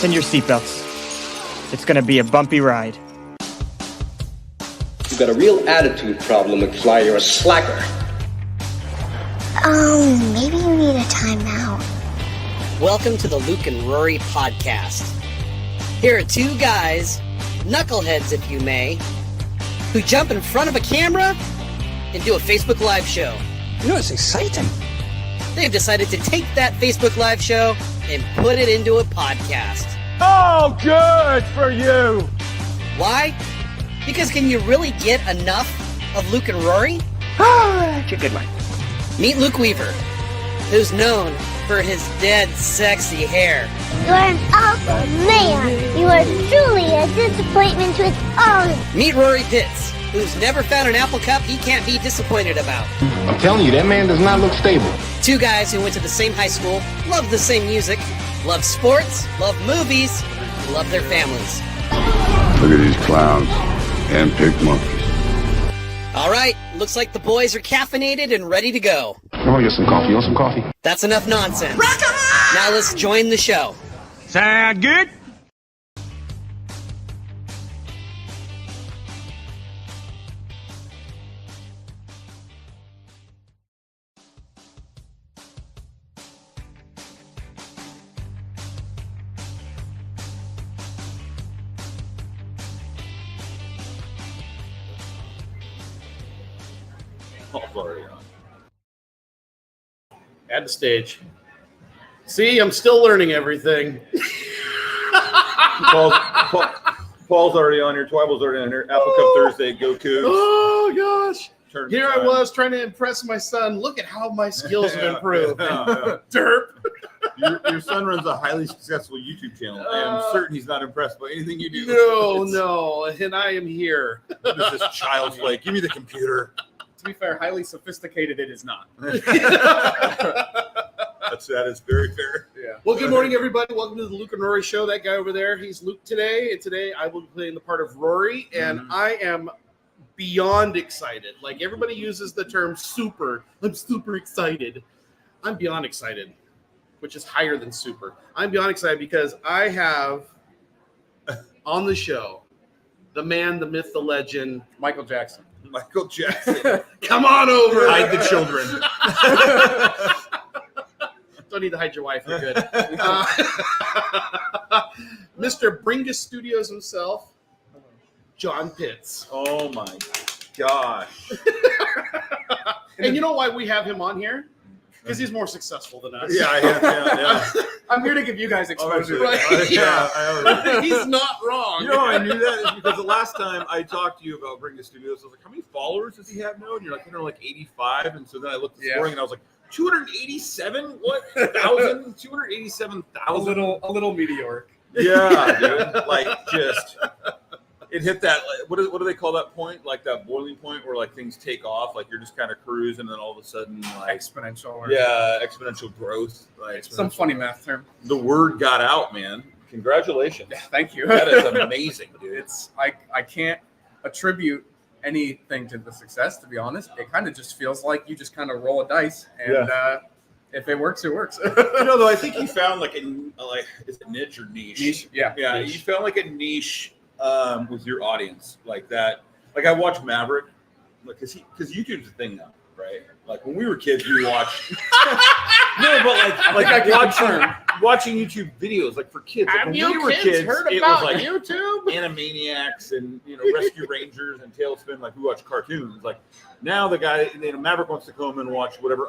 Fasten your seatbelts. It's gonna be a bumpy ride. You've got a real attitude problem, McFly. You're a slacker. Maybe you need a timeout. Welcome to the Luke and Rory podcast. Here are two guys, knuckleheads if you may, who jump in front of a camera and do a Facebook Live show. You know, it's exciting. They've decided to take that Facebook Live show and put it into a podcast. Oh, good for you! Why? Because can you really get enough of Luke and Rory? That's a good one. Meet Luke Weaver, who's known for his dead sexy hair. You're an awful man. You are truly a disappointment to us all. Meet Rory Pitts, who's never found an apple cup he can't be disappointed about. I'm telling you, that man does not look stable. Two guys who went to the same high school, love the same music, love sports, love movies, love their families. Look at these clowns. Hand-picked monkeys. All right, looks like the boys are caffeinated and ready to go. Come on, get some coffee. You want some coffee? That's enough nonsense. Now let's join the show. Sound good? Already on. Add the stage. See, I'm still learning everything. Paul's already on here. Twybal's already on here. Apple Cup Thursday. Go Cougs. Oh gosh! Turn Here I was trying to impress my son. Look at how my skills have improved. Derp. Your son runs a highly successful YouTube channel. I'm certain he's not impressed by anything you do. No, and I am here. This is child's play. Give me the computer. To be fair, highly sophisticated it is not. That is very fair. Yeah. Well, good morning, everybody. Welcome to the Luke and Rory Show. That guy over there, he's Luke today. And today I will be playing the part of Rory. And I am beyond excited. Like everybody uses the term super. I'm super excited. I'm beyond excited, which is higher than super. I'm beyond excited because I have on the show the man, the myth, the legend, Michael Jackson. Michael Jackson. Come on over. Hide the children. Don't need to hide your wife. You're good. Mr. Bringus Studios himself, Jon Pitts. Oh my gosh. And you know why we have him on here? Because he's more successful than us. Yeah. I'm here to give you guys exposure. Right. He's not wrong. You know how I knew that is because the last time I talked to you about Bringus Studios, I was like, how many followers does he have now? And you're like, 85. And so then I looked this morning and I was like, 287? What? 1,000? 287,000? A little meteoric. Yeah, dude. Like just it hit that. What do they call that point? Like that boiling point where like things take off. Like you're just kind of cruising, and then all of a sudden, like exponential. Exponential growth. Like some funny math term. The word got out, man. Congratulations. Yeah, thank you. That is amazing, dude. It's I can't attribute anything to the success, to be honest. It kind of just feels like you just kind of roll a dice, and if it works, it works. Though I think you found like is it niche or niche? Niche, yeah. Niche. You found like a niche with your audience, like that. Like I watch Maverick, because YouTube's a thing now, right? Like when we were kids, we watched. No, but like I watching YouTube videos, like for kids. Like when we were kids, it was like YouTube, Animaniacs, and Rescue Rangers and Tailspin. Like we watch cartoons. Like now, the guy, Maverick wants to come and watch whatever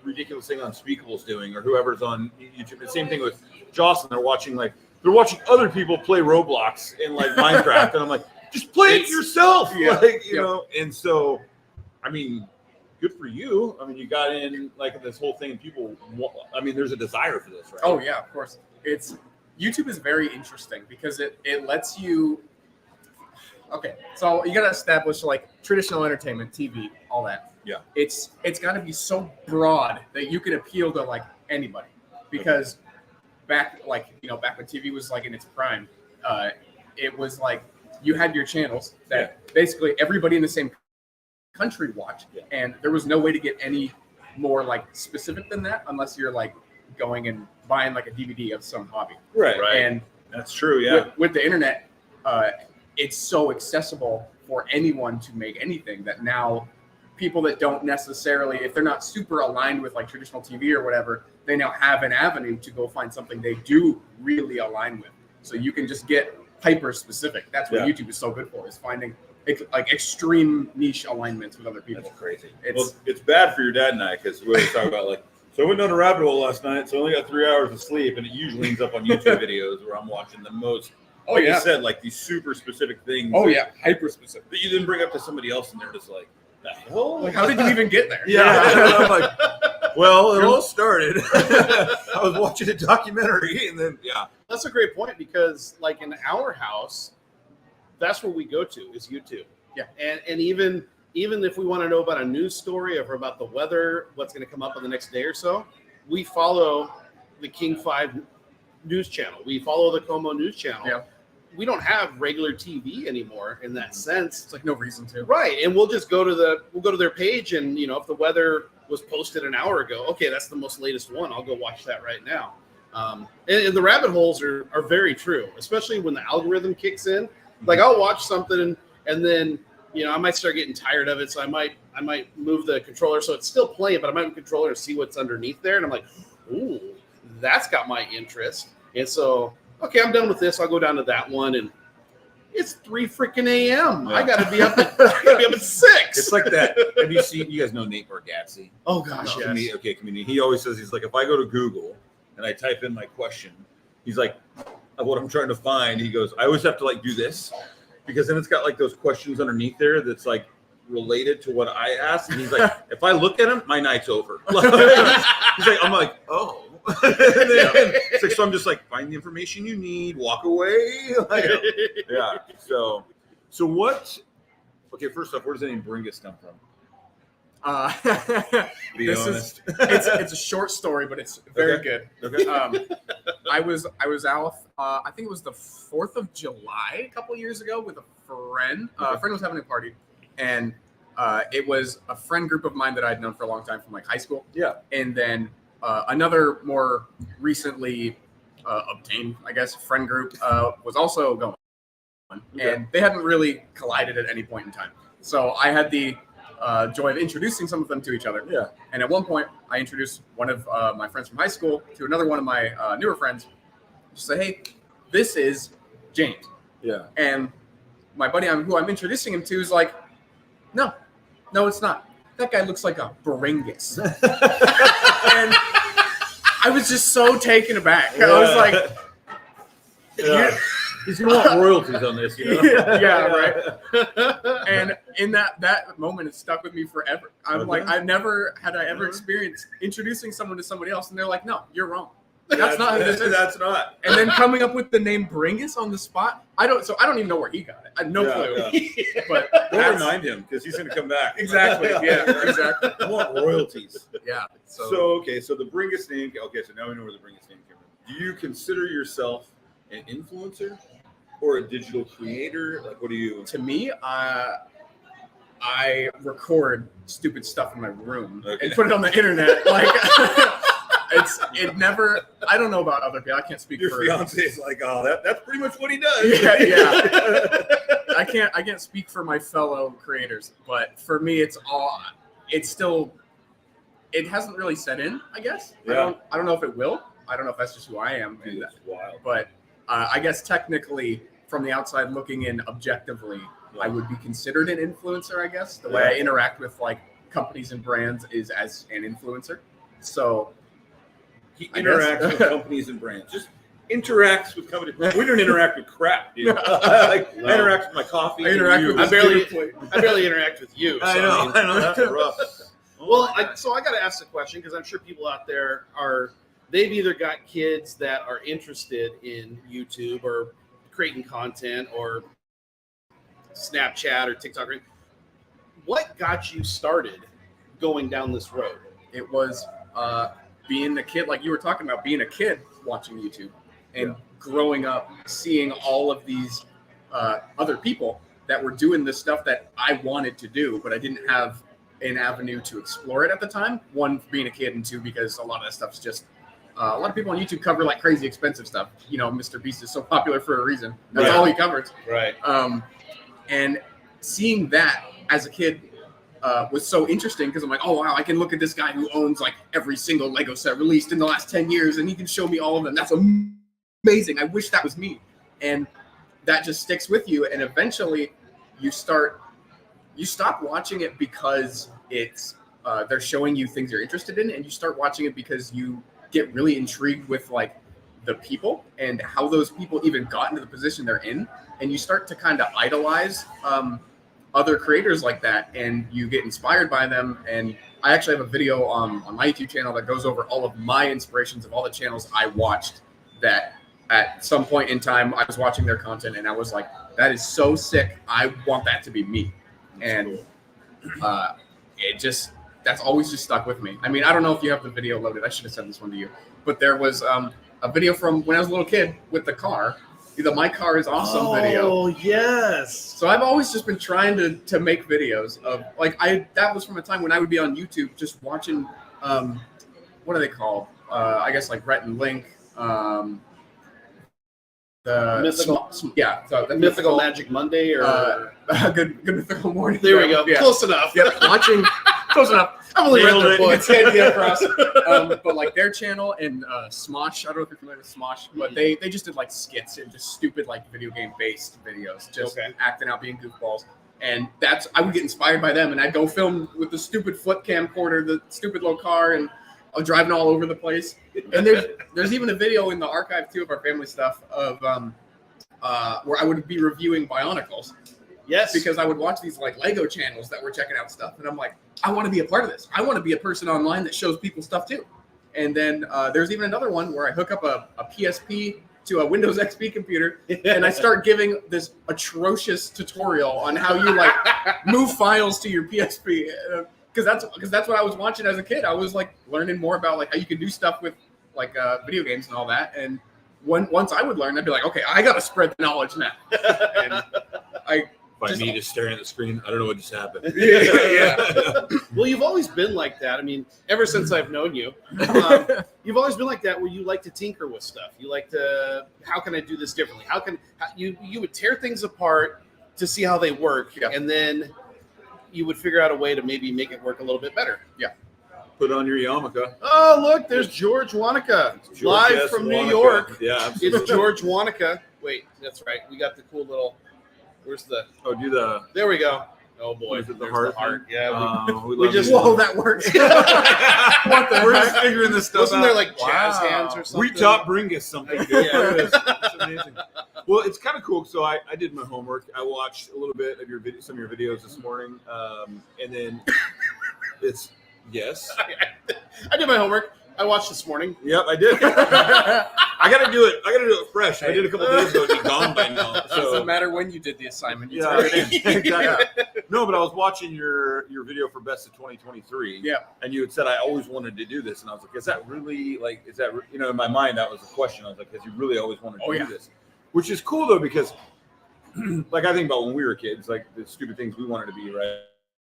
ridiculous thing Unspeakable's doing, or whoever's on YouTube. The same thing with Jocelyn. They're watching other people play Roblox and like Minecraft, and I'm like, just play it yourself, And so, I mean, good for you. I mean, you got in like this whole thing. People, there's a desire for this, right? Oh yeah, of course. YouTube is very interesting because it lets you. Okay, so you got to establish like traditional entertainment, TV, all that. Yeah. It's got to be so broad that you can appeal to like anybody, because back when TV was like in its prime, it was like you had your channels that basically everybody in the same country watched, and there was no way to get any more like specific than that unless you're like going and buying like a DVD of some hobby. Right. And That's true. Yeah. with the internet, it's so accessible for anyone to make anything that now people that don't necessarily, if they're not super aligned with like traditional TV or whatever, they now have an avenue to go find something they do really align with. So you can just get hyper specific. That's what YouTube is so good for, is finding like extreme niche alignments with other people. That's crazy. It's bad for your dad and I, because we always talk about like, so I went down a rabbit hole last night, so I only got 3 hours of sleep, and it usually ends up on YouTube videos where I'm watching the most. Like you said, like these super specific things. Oh yeah, hyper specific. That you then bring up to somebody else, and they're just like, "The hell? Like, how did you even get there?" Yeah, I'm like, well, it all started. I was watching a documentary, and then That's a great point, because like in our house, that's where we go to is YouTube. Yeah, and even if we want to know about a news story or about the weather, what's going to come up in the next day or so, we follow the King 5 news channel. We follow the Como news channel. Yeah. We don't have regular TV anymore in that sense. It's like no reason to. Right. And we'll just go to their page, and if the weather was posted an hour ago, okay, that's the most latest one. I'll go watch that right now. And the rabbit holes are very true, especially when the algorithm kicks in. Like I'll watch something and then I might start getting tired of it, so I might move the controller so it's still playing, but I might move the controller to see what's underneath there, and I'm like, ooh, that's got my interest. And so, okay, I'm done with this. I'll go down to that one, and it's 3 freaking a.m. Yeah. I gotta be up at 6. it's like that. Have you guys know Nate Bargatze? Oh gosh, yes. Comedian. He always says, he's like, if I go to Google and I type in my question, he's like, what I'm trying to find, he goes, I always have to like do this, because then it's got like those questions underneath there that's like related to what I asked. And he's like, if I look at him, my night's over. He's like, I'm like, oh. And then, it's like, so I'm just like, find the information you need, walk away. Like, yeah. So what? Okay, first off, where does the name Bringus come from? Be honest. It's a short story, but it's very good. Okay. I was out. I think it was the 4th of July a couple years ago with a friend. A friend was having a party, and it was a friend group of mine that I'd known for a long time from like high school. Yeah. And then another more recently obtained, I guess, friend group was also going, and they hadn't really collided at any point in time. So I had the joy of introducing some of them to each other. Yeah. And at one point, I introduced one of my friends from high school to another one of my newer friends. Just say, hey, this is James. Yeah. And my buddy who I'm introducing him to is like, no, it's not. That guy looks like a Bringus. And I was just so taken aback. I was like, he's gonna want royalties on this, yeah, right. And in that moment, it stuck with me forever. I'm like, I ever experienced introducing someone to somebody else, and they're like, no, you're wrong. That's not who this is. That's not. And then coming up with the name Bringus on the spot, I don't even know where he got it. I have no clue. Yeah. But don't remind him, because he's gonna come back. Exactly. Yeah. Exactly. I want royalties. Yeah. So the Bringus name. Okay, so now we know where the Bringus name came from. Do you consider yourself an influencer or a digital creator? Like, what do you? To me, I record stupid stuff in my room and put it on the internet. Like, I don't know about other people. I can't speak for your fiance is like, oh, that's pretty much what he does. Yeah. I can't speak for my fellow creators, but for me, it hasn't really set in, I guess. Yeah. I don't know if it will. I don't know if that's just who I am. Dude, that's wild. But I guess technically, from the outside looking in objectively, I would be considered an influencer, I guess. The way I interact with like companies and brands is as an influencer. So he interacts with companies and brands. Just interacts with companies. We don't interact with crap, dude. I interact with my coffee. I barely interact with you. So I know. That's rough. Well, so I got to ask the question, because I'm sure people out there they've either got kids that are interested in YouTube or creating content or Snapchat or TikTok. What got you started going down this road? It was being a kid, like you were talking about, being a kid watching YouTube and growing up seeing all of these other people that were doing the stuff that I wanted to do, but I didn't have an avenue to explore it at the time. One, being a kid, and two, because a lot of that stuff's just a lot of people on YouTube cover like crazy expensive stuff. You know, Mr. Beast is so popular for a reason. That's Right. all he covers. Right. And seeing that as a kid was so interesting because I'm like, oh wow, I can look at this guy who owns like every single Lego set released in the last 10 years, and he can show me all of them. That's amazing. I wish that was me. And that just sticks with you, and eventually you stop watching it because it's they're showing you things you're interested in, and you start watching it because you get really intrigued with like the people and how those people even got into the position they're in, and you start to kind of idolize other creators like that, and you get inspired by them. And I actually have a video on my YouTube channel that goes over all of my inspirations of all the channels I watched that at some point in time I was watching their content and I was like, that is so sick, I want that to be me. And that's always just stuck with me. I mean, I don't know if you have the video loaded. I should have sent this one to you, but there was a video from when I was a little kid with the car. The My Car is Awesome video. Oh, yes. So I've always just been trying to make videos of like that was from a time when I would be on YouTube just watching what are they called? I guess like Rhett and Link. The Mythical, the Mythical Magic Monday or good Mythical Morning. there we go. Yeah. Close enough. Yeah, watching close enough. I've only read Nailed their it. books. But like their channel and Smosh, I don't know if you're familiar with Smosh, but they just did like skits and just stupid like video game based videos, just acting out, being goofballs. And I would get inspired by them, and I'd go film with the stupid flip camcorder, the stupid little car, and I'm driving all over the place. And there's even a video in the archive too of our family stuff of where I would be reviewing Bionicles. Yes. Because I would watch these like Lego channels that were checking out stuff, and I'm like, I want to be a part of this. I want to be a person online that shows people stuff too. And then there's even another one where I hook up a PSP to a Windows XP computer, and I start giving this atrocious tutorial on how you like move files to your PSP. Because that's what I was watching as a kid. I was like learning more about like how you can do stuff with like video games and all that. And once I would learn, I'd be like, okay, I got to spread the knowledge now. And By me just staring at the screen, I don't know what just happened. Yeah. Well, you've always been like that. I mean, ever since I've known you, you've always been like that, where you like to tinker with stuff. You like to, how can I do this differently? You would tear things apart to see how they work, and then you would figure out a way to maybe make it work a little bit better. Yeah. Put on your yarmulke. Oh, look, there's George Wanaka, live from New York. Yeah, absolutely. It's George Wanaka. Wait, that's right. We got the cool little. Where's the? Oh, do the. There we go. Oh boy, Is it the there's heart? Yeah, we we love just. you. Whoa, that works. What the We're just figuring this stuff Wasn't out. there like jazz Wow. hands or something? We taught Bringus something. Dude. Yeah, it is. It's amazing. Well, it's kind of cool. So I did my homework. I watched a little bit of some of your videos this morning, and then it's yes. I did my homework. I watched this morning. Yep, I did. I got to do it. I got to do it fresh. I did a couple days ago. It'd be gone by now. Doesn't So matter when you did the assignment. You yeah, turn it in. exactly. No, but I was watching your video for Best of 2023. Yeah. And you had said I always wanted to do this, and I was like, is that really like? Is that in my mind that was a question. I was like, has you really always wanted to do this? Which is cool though, because like I think about when we were kids, like the stupid things we wanted to be, right?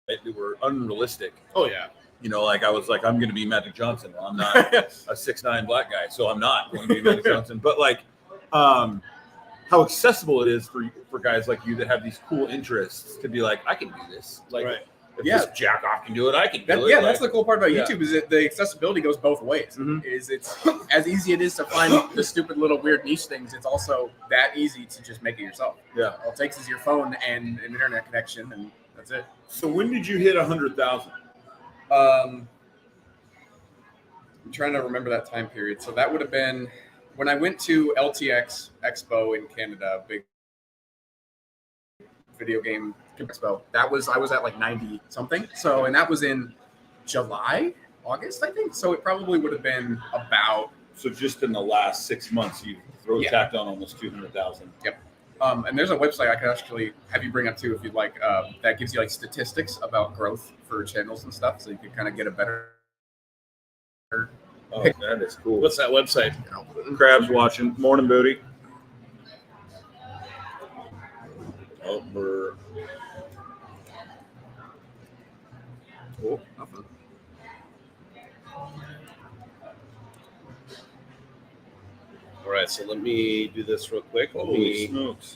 They were unrealistic. Oh yeah. You know, like I was like, I'm going to be Magic Johnson. Well, I'm not a 6'9" black guy, so I'm not going to be Magic Johnson. But like, how accessible it is for guys like you that have these cool interests to be like, I can do this. Like, if this jack off can do it, I can do it. Yeah, like, that's the cool part about YouTube is that the accessibility goes both ways. Mhm. Is it's as easy it is to find the stupid little weird niche things. It's also that easy to just make it yourself. Yeah. All it takes is your phone and an internet connection, and that's it. So when did you hit 100,000? I'm trying to remember that time period. So that would have been when I went to LTX Expo in Canada, big video game expo. I was at like 90 something. So, and that was in July, August, I think. So it probably would have been about. So just in the last 6 months, you tacked on almost 200,000. Yep. And there's a website I could actually have you bring up too if you'd like. That gives you like statistics about growth for channels and stuff, so you can kind of get a better. Oh, that is cool. What's that website? Crabs watching. Morning, Booty. Oh, we're. Oh, nothing. All right, so let me do this real quick. Let Holy me smokes.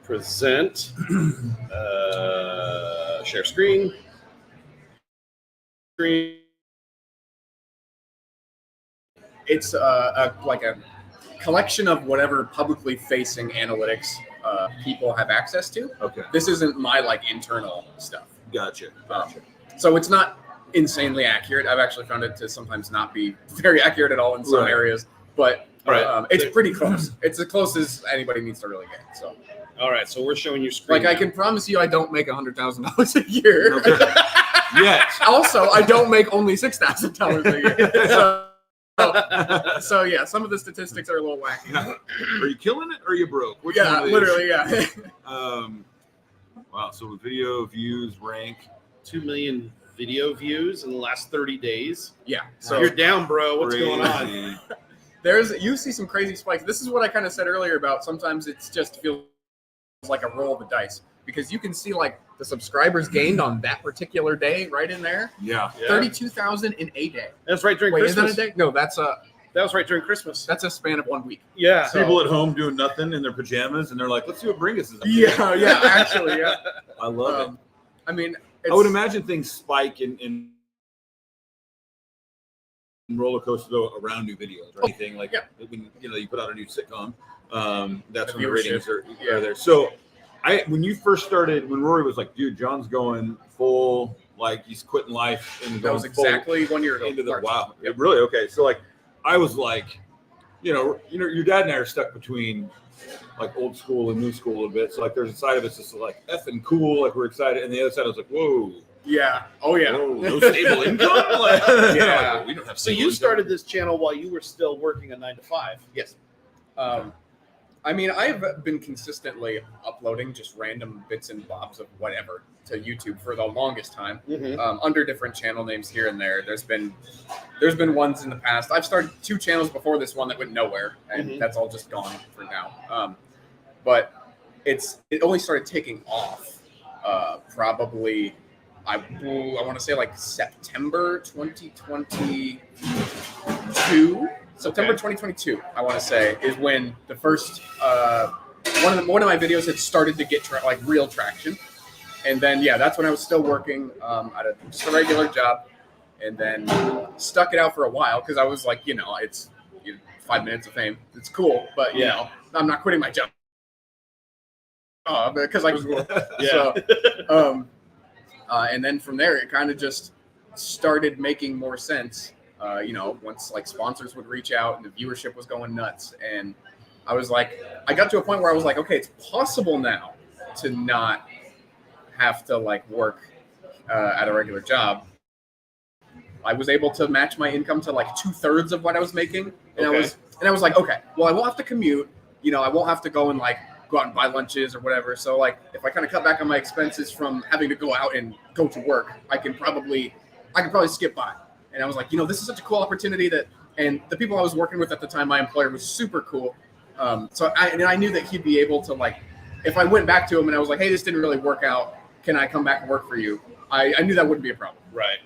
present, share screen. It's like a collection of whatever publicly facing analytics people have access to. Okay. This isn't my like internal stuff. Gotcha. So it's not insanely accurate. I've actually found it to sometimes not be very accurate at all in some Right. areas, but Right. it's pretty close. It's as close as anybody needs to really get. So, All right, so we're showing your screen. like, I now. can promise you, I don't make $100,000 a year. Okay. Yes. Also, I don't make only $6,000 a year. So yeah, some of the statistics are a little wacky. Are you killing it or are you broke? Which one Yeah, of these? literally, yeah. Wow. So with video views rank. 2 million video views in the last 30 days. Yeah. So So you're down, bro. What's going on? Crazy. you see some crazy spikes. This is what I kind of said earlier about sometimes it's just feels like a roll of the dice because you can see like the subscribers gained on that particular day right in there. Yeah. Yeah. 32,000 in a day. That's right during Wait, Christmas. is that a day? No, that's That was right during Christmas. a span of 1 week. Yeah. So- People at home doing nothing in their pajamas, and they're like, "Let's see what Bringus is." Up to." Yeah, actually, yeah. I love it. I mean, I would imagine things spike in roller coaster though around new videos or anything like when you put out a new sitcom. That's The when the ratings viewership. are there. So when you first started, when Rory was like, "Dude, John's going full, like he's quitting life," and that was going full exactly 1 year ago. into the March. wow, it really okay. So like, I was like, your dad and I are stuck between like old school and new school a little bit. So like, there's a side of it's just like effing cool, like we're excited, and the other side I was like, whoa. Yeah. Oh yeah. Whoa, no stable income. Like, Yeah. like, we don't have. So stable you income. started this channel while you were still working a 9 to 5. Yes. I mean, I've been consistently uploading just random bits and bobs of whatever to YouTube for the longest time, under different channel names here and there. There's been ones in the past. I've started 2 channels before this one that went nowhere, and that's all just gone for now. But it only started taking off probably. I want to say like September 2022. September 2022, I want to say, is when the first one of my videos had started to get real traction, and then that's when I was still working at just a regular job, and then stuck it out for a while because I was like, it's 5 minutes of fame, it's cool, but I'm not quitting my job because I was so. And then from there, it kind of just started making more sense. Once like sponsors would reach out and the viewership was going nuts, and I was like, I got to a point where I was like, okay, it's possible now to not have to like work at a regular job. I was able to match my income to like 2/3 of what I was making, and I was like, okay, well, I won't have to commute. I won't have to go and like go out and buy lunches or whatever. So like, if I kind of cut back on my expenses from having to go out and go to work, I could probably skip by. And I was like, this is such a cool opportunity and the people I was working with at the time, my employer was super cool. So I knew that he'd be able to like, if I went back to him and I was like, hey, this didn't really work out, can I come back and work for you? I knew that wouldn't be a problem. Right.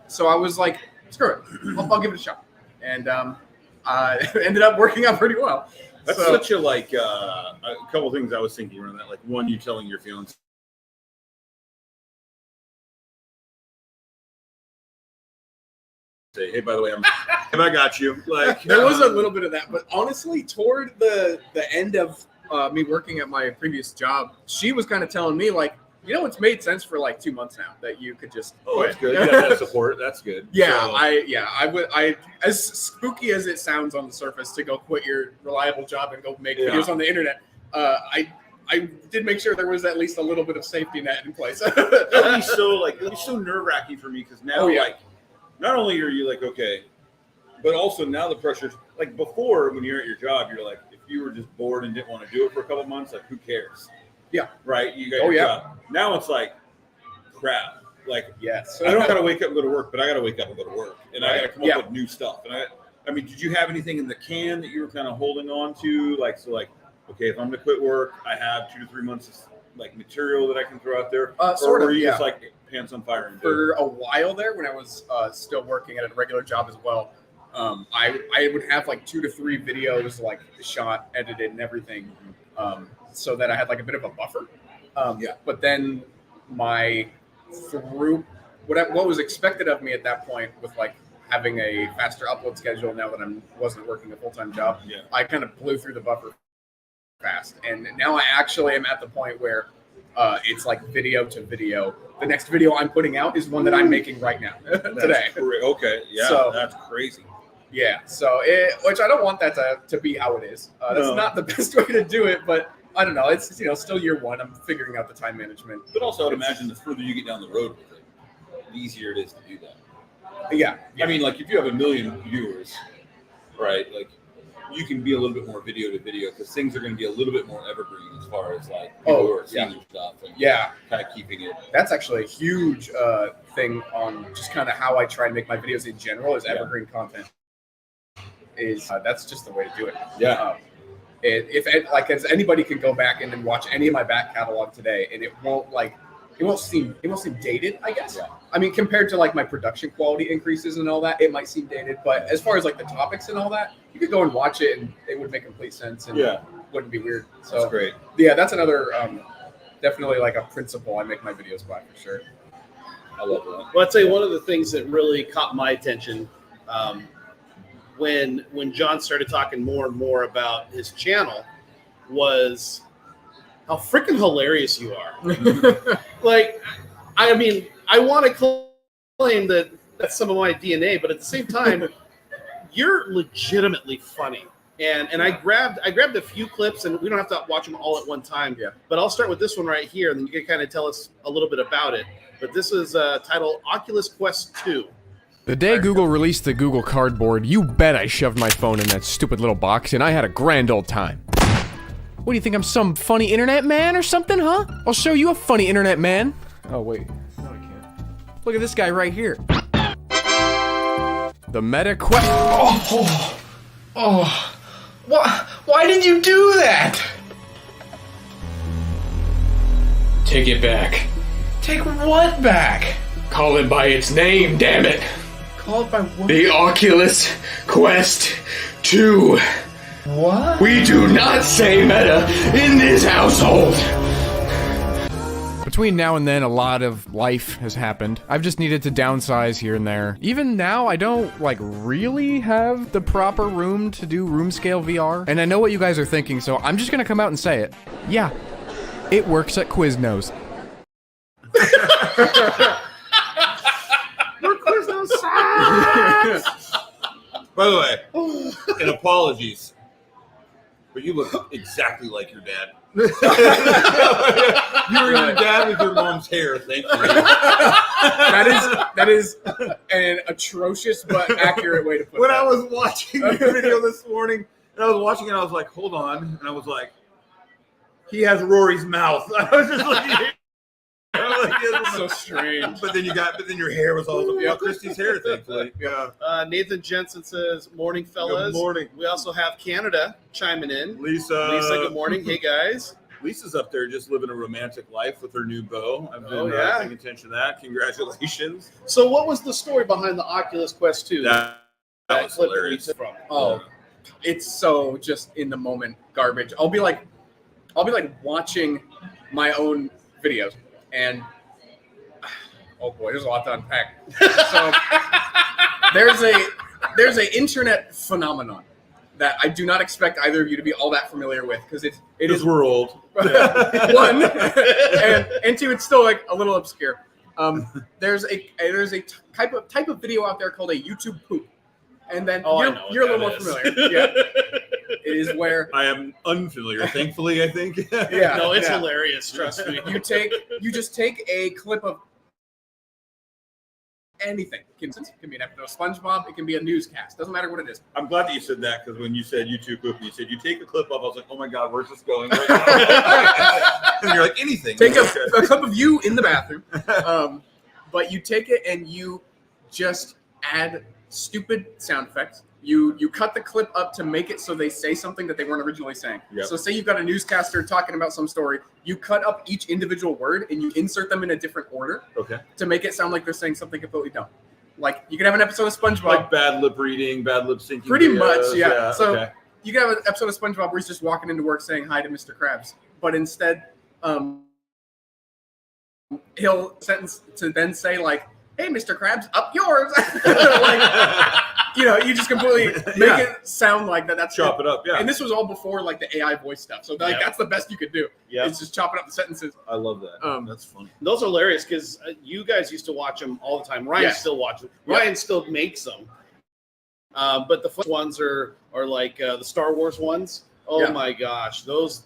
So I was like, screw it, I'll give it a shot. And ended up working out pretty well. That's such a like a couple of things I was thinking around that. Like one, you telling your fiance, say, hey, by the way, I got you. Like there was a little bit of that, but honestly, toward the end of me working at my previous job, she was kind of telling me like, it's made sense for like 2 months now that you could just oh, quit. that's good. You got that support. That's good. Yeah, So, I as spooky as it sounds on the surface to go quit your reliable job and go make videos on the internet, I did make sure there was at least a little bit of safety net in place. it'd be so nerve-wracking for me because now like not only are you like okay, but also now the pressure's like before when you're at your job, you're like if you were just bored and didn't want to do it for a couple months, like who cares? Yeah. Right? You got your job. Now it's like crap. Like yes. I don't gotta wake up and go to work, but I gotta wake up and go to work. And I gotta come up with new stuff. And I mean, did you have anything in the can that you were kind of holding on to? Like okay, if I'm gonna quit work, I have 2 to 3 months of like material that I can throw out there. Sort or of, you just like pants on fire and for a while there when I was still working at a regular job as well. I would have like 2 to 3 videos like shot, edited, and everything, so that I had like a bit of a buffer. But then what was expected of me at that point with like having a faster upload schedule now that I wasn't working a full-time job, I kind of blew through the buffer fast. And now I actually am at the point where it's like video to video. The next video I'm putting out is one that I'm making right now today. Okay, yeah, So, that's crazy. Yeah, so which I don't want that to be how it is. That's not the best way to do it, but I don't know. It's still year one. I'm figuring out the time management. But also, I'd imagine the further you get down the road with it, the easier it is to do that. Yeah. I mean, like if you have 1 million viewers, right? Like you can be a little bit more video to video because things are going to be a little bit more evergreen as far as like people who are seeing your stuff and kind of keeping it. That's actually a huge thing on just kind of how I try to make my videos in general is evergreen content. That's just the way to do it. Yeah. As anybody can go back and then watch any of my back catalog today, and it won't seem dated, I guess. Yeah. I mean, compared to like my production quality increases and all that, it might seem dated. But as far as like the topics and all that, you could go and watch it, and it would make complete sense and wouldn't be weird. So that's great. Yeah, that's another definitely like a principle I make my videos by for sure. I love that. Well, I'd say one of the things that really caught my attention when Jon started talking more and more about his channel was how freaking hilarious you are. Like, I mean, I want to claim that that's some of my DNA, but at the same time, you're legitimately funny. And I grabbed a few clips, and we don't have to watch them all at one time. Yeah. But I'll start with this one right here, and then you can kind of tell us a little bit about it. But this is titled Oculus Quest 2. The day Google released the Google Cardboard, you bet I shoved my phone in that stupid little box, and I had a grand old time. What do you think, I'm some funny internet man or something, huh? I'll show you a funny internet man. Oh, wait. No, I can't. Look at this guy right here. The Meta Quest. Why did you do that? Take it back. Take what back? Call it by its name, damn it. Call it by what? The Oculus Quest 2. What? We do not say meta in this household. Between now and then, a lot of life has happened. I've just needed to downsize here and there. Even now, I don't, like, really have the proper room to do room scale VR. And I know what you guys are thinking, so I'm just gonna come out and say it. Yeah, it works at Quiznos. By the way, and apologies, but you look exactly like your dad. You're your dad with your mom's hair, thank you. That is an atrocious but accurate way to put it. When I was watching the video this morning, and I was watching it, I was like, hold on. And I was like, he has Rory's mouth. I was just like, so strange. But then your hair was all Christy's hair, thankfully. Yeah. Nathan Jensen says, morning, fellas. Good morning. We also have Canada chiming in. Lisa, good morning. Hey, guys. Lisa's up there just living a romantic life with her new beau. I've been paying attention to that. Congratulations. So what was the story behind the Oculus Quest 2? That was clip hilarious. that we took from? Oh, it's so just in the moment garbage. I'll be like watching my own videos, and oh boy, there's a lot to unpack. So there's a internet phenomenon that I do not expect either of you to be all that familiar with, because it is we're old. One, and two, it's still like a little obscure. There's a type of video out there called a YouTube poop, and then you're a little more familiar. Yeah, it is where I am unfamiliar. Thankfully, I think. Yeah, no, it's hilarious. Trust me. You just take a clip of anything. It can be an episode of SpongeBob. It can be a newscast. Doesn't matter what it is. I'm glad that you said that, because when you said YouTube poop, you said you take a clip of. I was like, oh my god, where's this going right now? And you're like, anything. Take a clip of you in the bathroom, but you take it and you just add stupid sound effects. You cut the clip up to make it so they say something that they weren't originally saying. Yep. So say you've got a newscaster talking about some story, you cut up each individual word and you insert them in a different order. Okay. To make it sound like they're saying something completely dumb. Like you could have an episode of SpongeBob, like bad lip reading, bad lip syncing. pretty videos. much, yeah. So okay. you could have an episode of SpongeBob where he's just walking into work saying hi to Mr. Krabs, but instead, he'll sentence to then say like, "Hey, Mr. Krabs, up yours." Like, you know, you just completely make it sound like that. That's chop it up, yeah. And this was all before like the AI voice stuff, so like that's the best you could do. Yeah, it's just chopping up the sentences. I love that. That's funny. Those are hilarious because you guys used to watch them all the time. Ryan still watches. Ryan still makes them. But the fun ones are like the Star Wars ones. Oh my gosh, those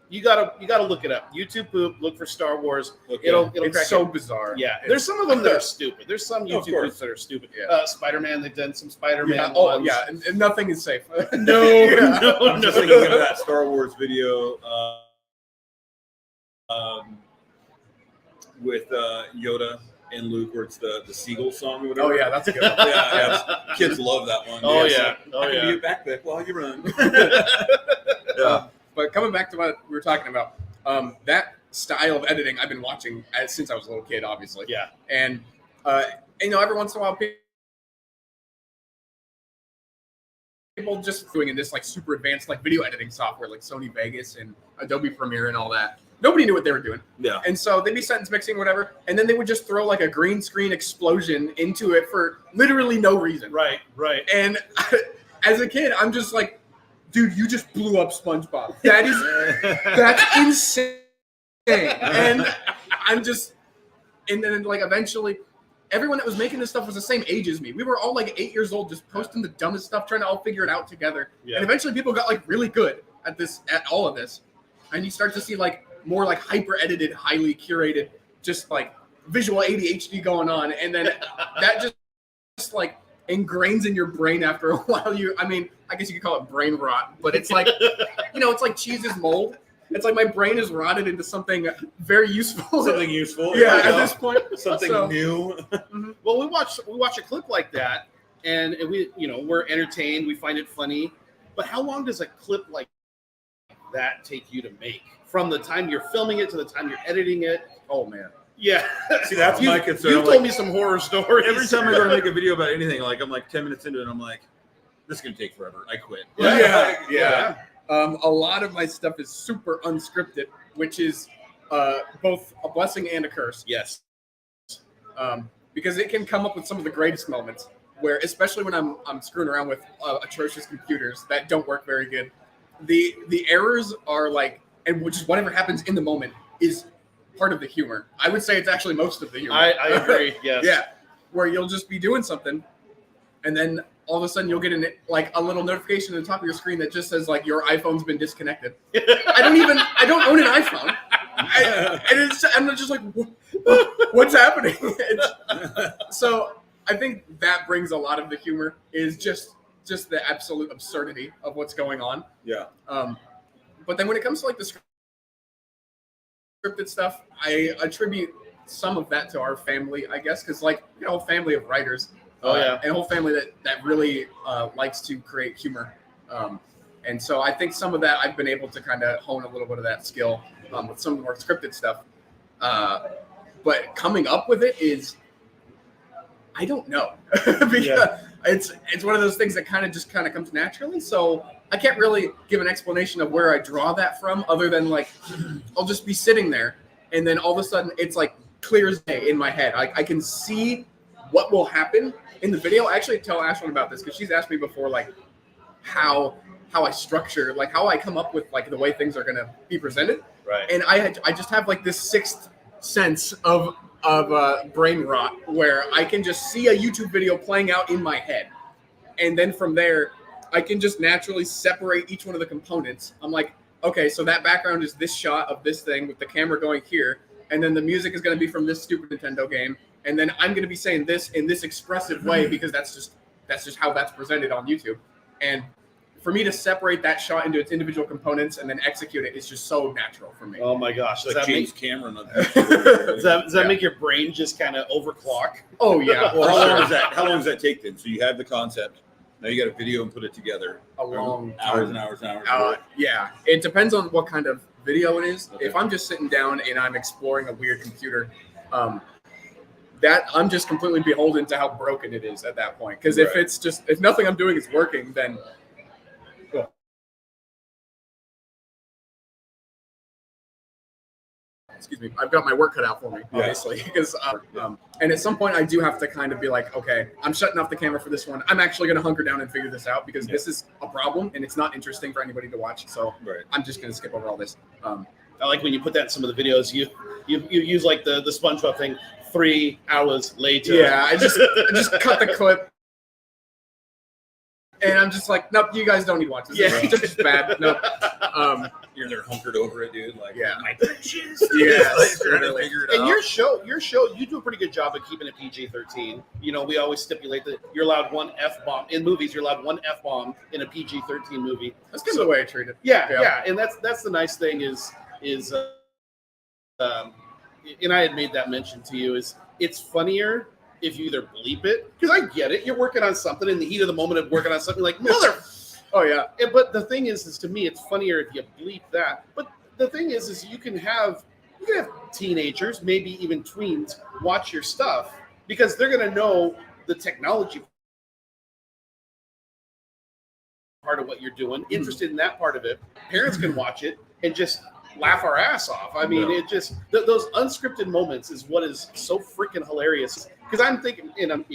you gotta look it up. YouTube poop. Look for Star Wars. Okay. It'll It's so bizarre. Yeah, there's some of them that are stupid. There's some YouTube poops that are stupid. Yeah. Spider-Man. They've done some Spider-Man. Yeah. ones. Oh yeah, and nothing is safe. No, I'm just thinking of that Star Wars video with Yoda and Luke, where it's the Seagull song or whatever. Oh yeah, that's a good. Yeah, kids love that one. Oh yeah, yeah, so I can be a backpack while you run. Yeah. But coming back to what we were talking about, that style of editing I've been watching since I was a little kid, obviously. Yeah. And you know, every once in a while, people just doing in this like super advanced like video editing software like Sony Vegas and Adobe Premiere and all that. Nobody knew what they were doing. Yeah. And so they'd be sentence mixing, whatever, and then they would just throw like a green screen explosion into it for literally no reason. Right. And as a kid, I'm just like, dude, you just blew up SpongeBob. That's insane. And I'm just, and then like eventually, everyone that was making this stuff was the same age as me. We were all like 8 years old, just posting the dumbest stuff, trying to all figure it out together. Yeah. And eventually, people got like really good at all of this, and you start to see like more like hyper edited, highly curated, just like visual ADHD going on, and then that just like ingrains in your brain after a while. I guess you could call it brain rot, but it's like, you know, it's like cheese's mold. It's like my brain is rotted into something very useful. Something useful. Yeah, at this point. Something new. Well, we watch a clip like that, and we, you know, we're entertained. We find it funny. But how long does a clip like that take you to make? From the time you're filming it to the time you're editing it? Oh man. Yeah. See, that's my concern. You told me some horror stories. Every time I go to make a video about anything, like I'm like 10 minutes into it, I'm like, this is gonna take forever. I quit. Yeah. A lot of my stuff is super unscripted, which is both a blessing and a curse. Yes. Because it can come up with some of the greatest moments where, especially when I'm screwing around with atrocious computers that don't work very good, the errors are like, and which is whatever happens in the moment is part of the humor. I would say it's actually most of the humor. I agree. Yes. Yeah. Where you'll just be doing something, and then all of a sudden you'll get a little notification at the top of your screen that just says like your iPhone's been disconnected. I don't own an iPhone. I'm just like, what's happening? So I think that brings a lot of the humor, is just the absolute absurdity of what's going on. Yeah. But then when it comes to like the scripted stuff, I attribute some of that to our family, I guess, because like, you know, family of writers. And a whole family that really likes to create humor. And so I think some of that I've been able to kind of hone a little bit of that skill with some of the more scripted stuff. But coming up with it is, I don't know. Because it's one of those things that kind of comes naturally. So I can't really give an explanation of where I draw that from, other than like, I'll just be sitting there and then all of a sudden it's like clear as day in my head. I can see what will happen in the video. I actually tell Ashlyn about this because she's asked me before, like how I structure, like how I come up with like the way things are going to be presented. Right. And I just have like this sixth sense of brain rot where I can just see a YouTube video playing out in my head. And then from there, I can just naturally separate each one of the components. I'm like, okay, so that background is this shot of this thing with the camera going here. And then the music is going to be from this stupid Nintendo game. And then I'm going to be saying this in this expressive way because that's just how that's presented on YouTube. And for me to separate that shot into its individual components and then execute it is just so natural for me. Oh my gosh. Does like that James Cameron. Does that make your brain just kind of overclock? Oh yeah. Well, how long does that take then? So you have the concept. Now you got a video and put it together. A long hours and hours and hours. Yeah. It depends on what kind of video it is. Okay. If I'm just sitting down and I'm exploring a weird computer, that I'm just completely beholden to how broken it is at that point. Because if nothing I'm doing is working, then excuse me, I've got my work cut out for me, obviously. Because and at some point I do have to kind of be like, okay, I'm shutting off the camera for this one. I'm actually going to hunker down and figure this out because this is a problem and it's not interesting for anybody to watch. So I'm just going to skip over all this. I like when you put that in some of the videos. You use like the SpongeBob thing. 3 hours later. Yeah, I just cut the clip. And I'm just like, nope, you guys don't need to watch this. It's just bad. Nope. You're there hunkered over it, dude. Like, my precious. And your show, you do a pretty good job of keeping it PG-13. You know, we always stipulate that you're allowed one F-bomb in movies. You're allowed one F-bomb in a PG-13 movie. That's kind of the way I treat it. Yeah. And that's the nice thing is and I had made that mention to you, is it's funnier if you either bleep it, because I get it. You're working on something in the heat of the moment of working on something like, mother. Oh, yeah. But the thing is to me, it's funnier if you bleep that. But the thing is you can have teenagers, maybe even tweens, watch your stuff because they're going to know the technology part of what you're doing, interested in that part of it. Parents can watch it and just laugh our ass off. I mean, it just those unscripted moments is what is so freaking hilarious. Because I'm thinking, and I'm,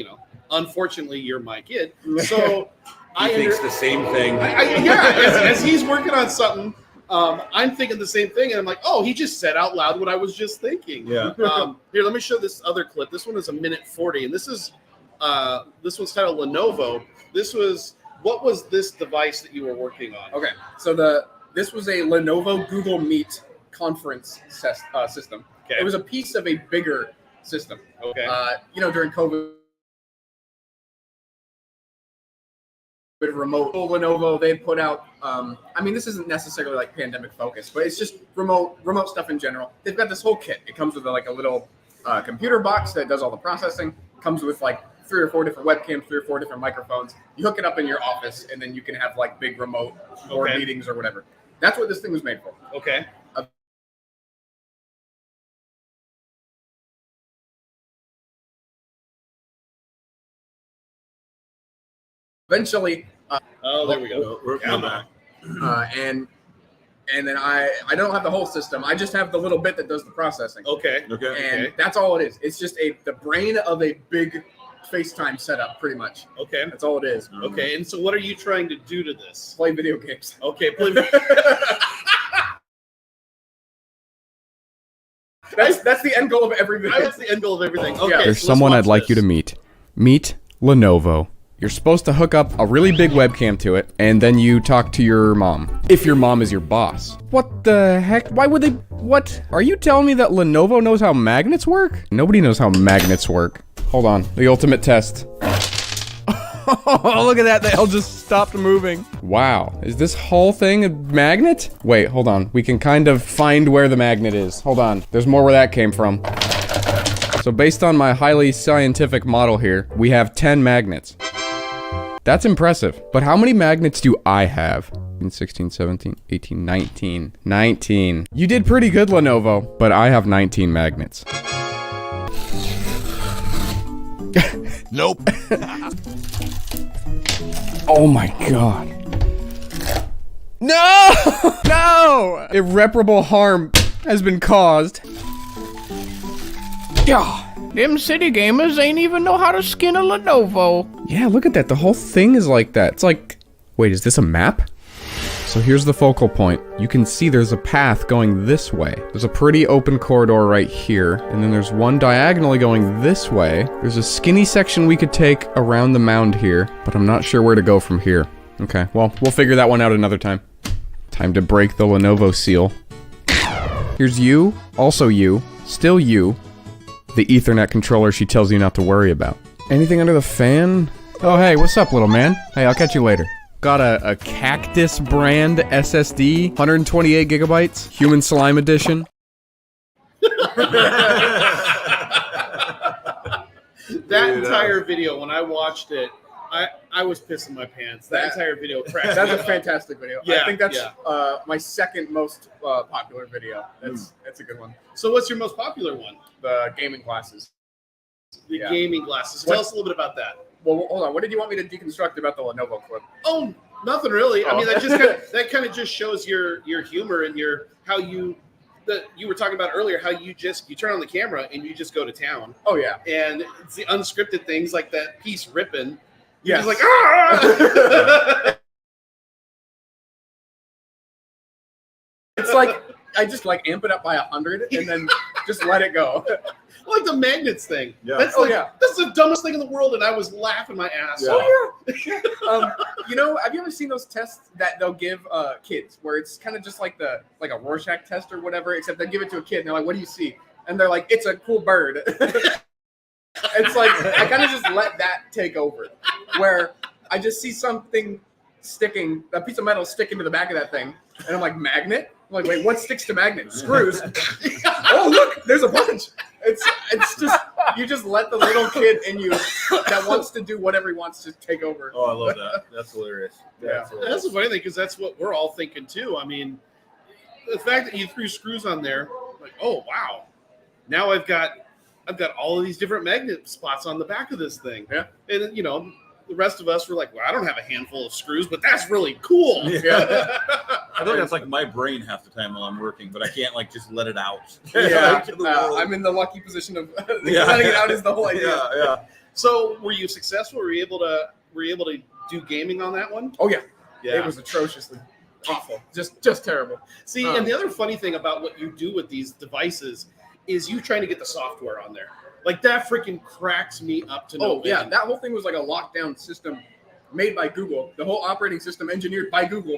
unfortunately, you're my kid, so he thinks the same thing. As he's working on something, I'm thinking the same thing, and I'm like, oh, he just said out loud what I was just thinking. Yeah. Here, let me show this other clip. This one is 1:40, and this one's titled Lenovo. What was this device that you were working on? Okay, so this was a Lenovo Google Meet conference system. Okay. It was a piece of a bigger system. Okay. During COVID, with remote Lenovo, they put out. This isn't necessarily like pandemic focused, but it's just remote stuff in general. They've got this whole kit. It comes with a little computer box that does all the processing. Comes with like 3 or 4 different webcams, 3 or 4 different microphones. You hook it up in your office, and then you can have like big remote board meetings or whatever. That's what this thing was made for. Okay. Eventually. There we go. We're back. And then I don't have the whole system. I just have the little bit that does the processing. Okay. And that's all it is. It's just the brain of a big FaceTime setup, pretty much. Okay. That's all it is. Okay. And so what are you trying to do to this? Play video games. Okay. Play That's the end goal of every video. That's the end goal of everything. Okay. There's someone I'd like you to meet. Meet Lenovo. You're supposed to hook up a really big webcam to it, and then you talk to your mom. If your mom is your boss. What the heck? Why would they? What? Are you telling me that Lenovo knows how magnets work? Nobody knows how magnets work. Hold on. The ultimate test. Oh, look at that. They all just stopped moving. Wow. Is this whole thing a magnet? Wait, hold on. We can kind of find where the magnet is. Hold on. There's more where that came from. So based on my highly scientific model here, we have 10 magnets. That's impressive. But how many magnets do I have? 16, 17, 18, 19. 19. You did pretty good, Lenovo. But I have 19 magnets. Nope. Oh my god. No! No! Irreparable harm has been caused. Them city gamers ain't even know how to skin a Lenovo. Yeah, look at that. The whole thing is like that. It's like... Wait, is this a map? So here's the focal point. You can see there's a path going this way. There's a pretty open corridor right here, and then there's one diagonally going this way. There's a skinny section we could take around the mound here, but I'm not sure where to go from here. Okay, well, we'll figure that one out another time. Time to break the Lenovo seal. Here's you, also you, still you, the Ethernet controller she tells you not to worry about. Anything under the fan? Oh, hey, what's up, little man? Hey, I'll catch you later. Got a Cactus brand SSD, 128 gigabytes, human slime edition. That entire video, when I watched it, I was pissing my pants. That entire video crashed. That's a fantastic video. Yeah, I think that's my second most popular video. That's a good one. So what's your most popular one? The gaming classes. The gaming glasses. Tell us a little bit about that. Well, hold on. What did you want me to deconstruct about the Lenovo clip? Oh, nothing really. I mean, that kind of just shows your humor and how you were talking about earlier, how you turn on the camera and you just go to town. Oh yeah. And it's the unscripted things like that piece ripping. Yeah. Just like ah. It's like I just like amp it up by 100 and then just let it go. Like the magnets thing. Yeah. That's that's the dumbest thing in the world, and I was laughing my ass off. Oh yeah. Have you ever seen those tests that they'll give kids, where it's kind of just like a Rorschach test or whatever, except they give it to a kid and they're like, "What do you see?" And they're like, "It's a cool bird." It's like I kind of just let that take over, where I just see something sticking, a piece of metal sticking to the back of that thing, and I'm like, "Magnet." I'm like, wait, what sticks to magnet? Screws. Oh, look, there's a bunch. It's just, you just let the little kid in you that wants to do whatever he wants to take over. Oh, I love that. That's hilarious. That's the funny thing, because that's what we're all thinking too. I mean, the fact that you threw screws on there, like, oh wow, now I've got all of these different magnet spots on the back of this thing. Yeah, and the rest of us were like, well, I don't have a handful of screws, but that's really cool. Yeah. I think that's like my brain half the time while I'm working, but I can't like just let it out. Yeah, I'm in the lucky position of letting it out is the whole idea. Yeah. So, were you successful? Were you able to do gaming on that one? Oh yeah. Yeah. It was atrociously awful, just terrible. See, and the other funny thing about what you do with these devices is you trying to get the software on there. Like, that freaking cracks me up to no end. Yeah, that whole thing was like a lockdown system made by Google. The whole operating system engineered by Google,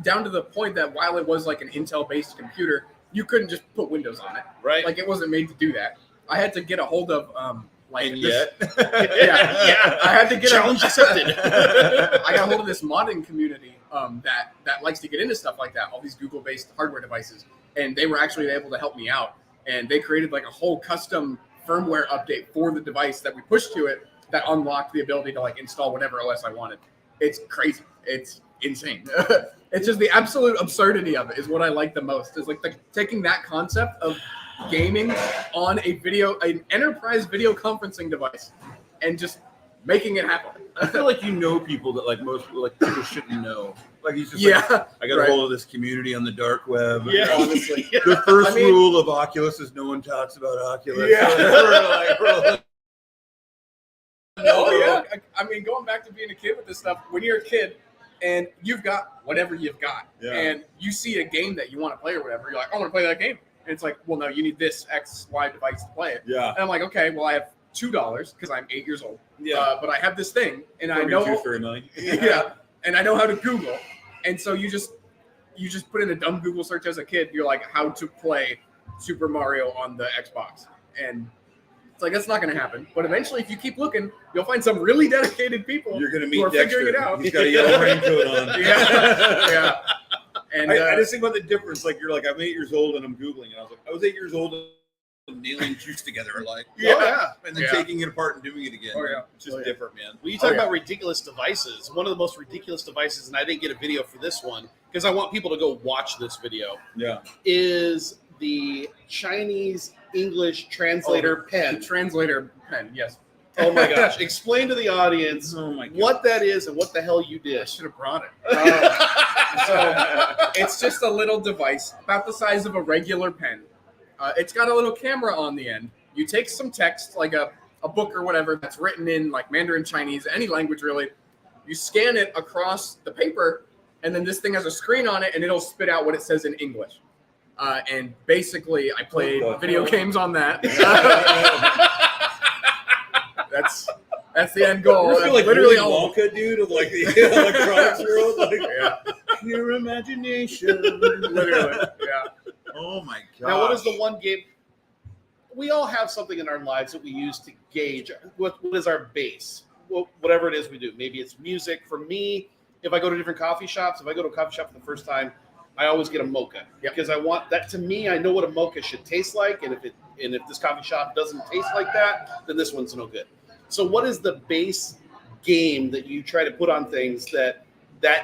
down to the point that while it was like an Intel-based computer, you couldn't just put Windows on it. Right. Like, it wasn't made to do that. I had to get a hold of I had to get challenge accepted. I got a hold of this modding community that likes to get into stuff like that, all these Google-based hardware devices, and they were actually able to help me out. And they created like a whole custom firmware update for the device that we pushed to it that unlocked the ability to like install whatever OS I wanted. It's crazy. It's insane. It's just the absolute absurdity of it is what I like the most. Is like taking that concept of gaming on an enterprise video conferencing device and just making it happen. I feel like people that like most people shouldn't know. Like he's just I got a hold of this community on the dark web. Yeah, honestly. The first rule of Oculus is no one talks about Oculus. Yeah. We're like, oh yeah. I mean, going back to being a kid with this stuff, when you're a kid and you've got whatever you've got, and you see a game that you want to play or whatever, you're like, I want to play that game. And it's like, well, no, you need this XY device to play it. Yeah. And I'm like, okay, well, I have $2 because I'm 8 years old. Yeah. But I have this thing, and I know. Yeah. And I know how to Google. And so you just put in a dumb Google search as a kid. You're like, how to play Super Mario on the Xbox, and it's like that's not going to happen. But eventually, if you keep looking, you'll find some really dedicated people. You're going to meet who are Dexter. figuring it out. He's got a yellow raincoat on. Yeah. And I just think about the difference. Like you're like, I'm 8 years old and I'm Googling, and I was like, I was 8 years old and nailing juice together, like and then taking it apart and doing it again. Oh yeah, it's just different, man. Well, you talk about ridiculous devices. One of the most ridiculous devices, and I didn't get a video for this one because I want people to go watch this video. Yeah, is the Chinese English translator pen. The translator pen, yes. Oh my gosh! Explain to the audience what that is and what the hell you did. I should have brought it. So it's just a little device about the size of a regular pen. It's got a little camera on the end. You take some text, like a book or whatever that's written in like Mandarin Chinese, any language really. You scan it across the paper, and then this thing has a screen on it, and it'll spit out what it says in English. And basically, I played video games on that. That's the end goal. You feel like literally Wonka, dude, of like the electronics world. Like, pure imagination. Literally, yeah. Oh my god! Now, what is the one game? We all have something in our lives that we use to gauge what is our base. Whatever it is we do. Maybe it's music. For me, if I go to different coffee shops, if I go to a coffee shop for the first time, I always get a mocha because I want that. To me, I know what a mocha should taste like, and if this coffee shop doesn't taste like that, then this one's no good. So, what is the base game that you try to put on things that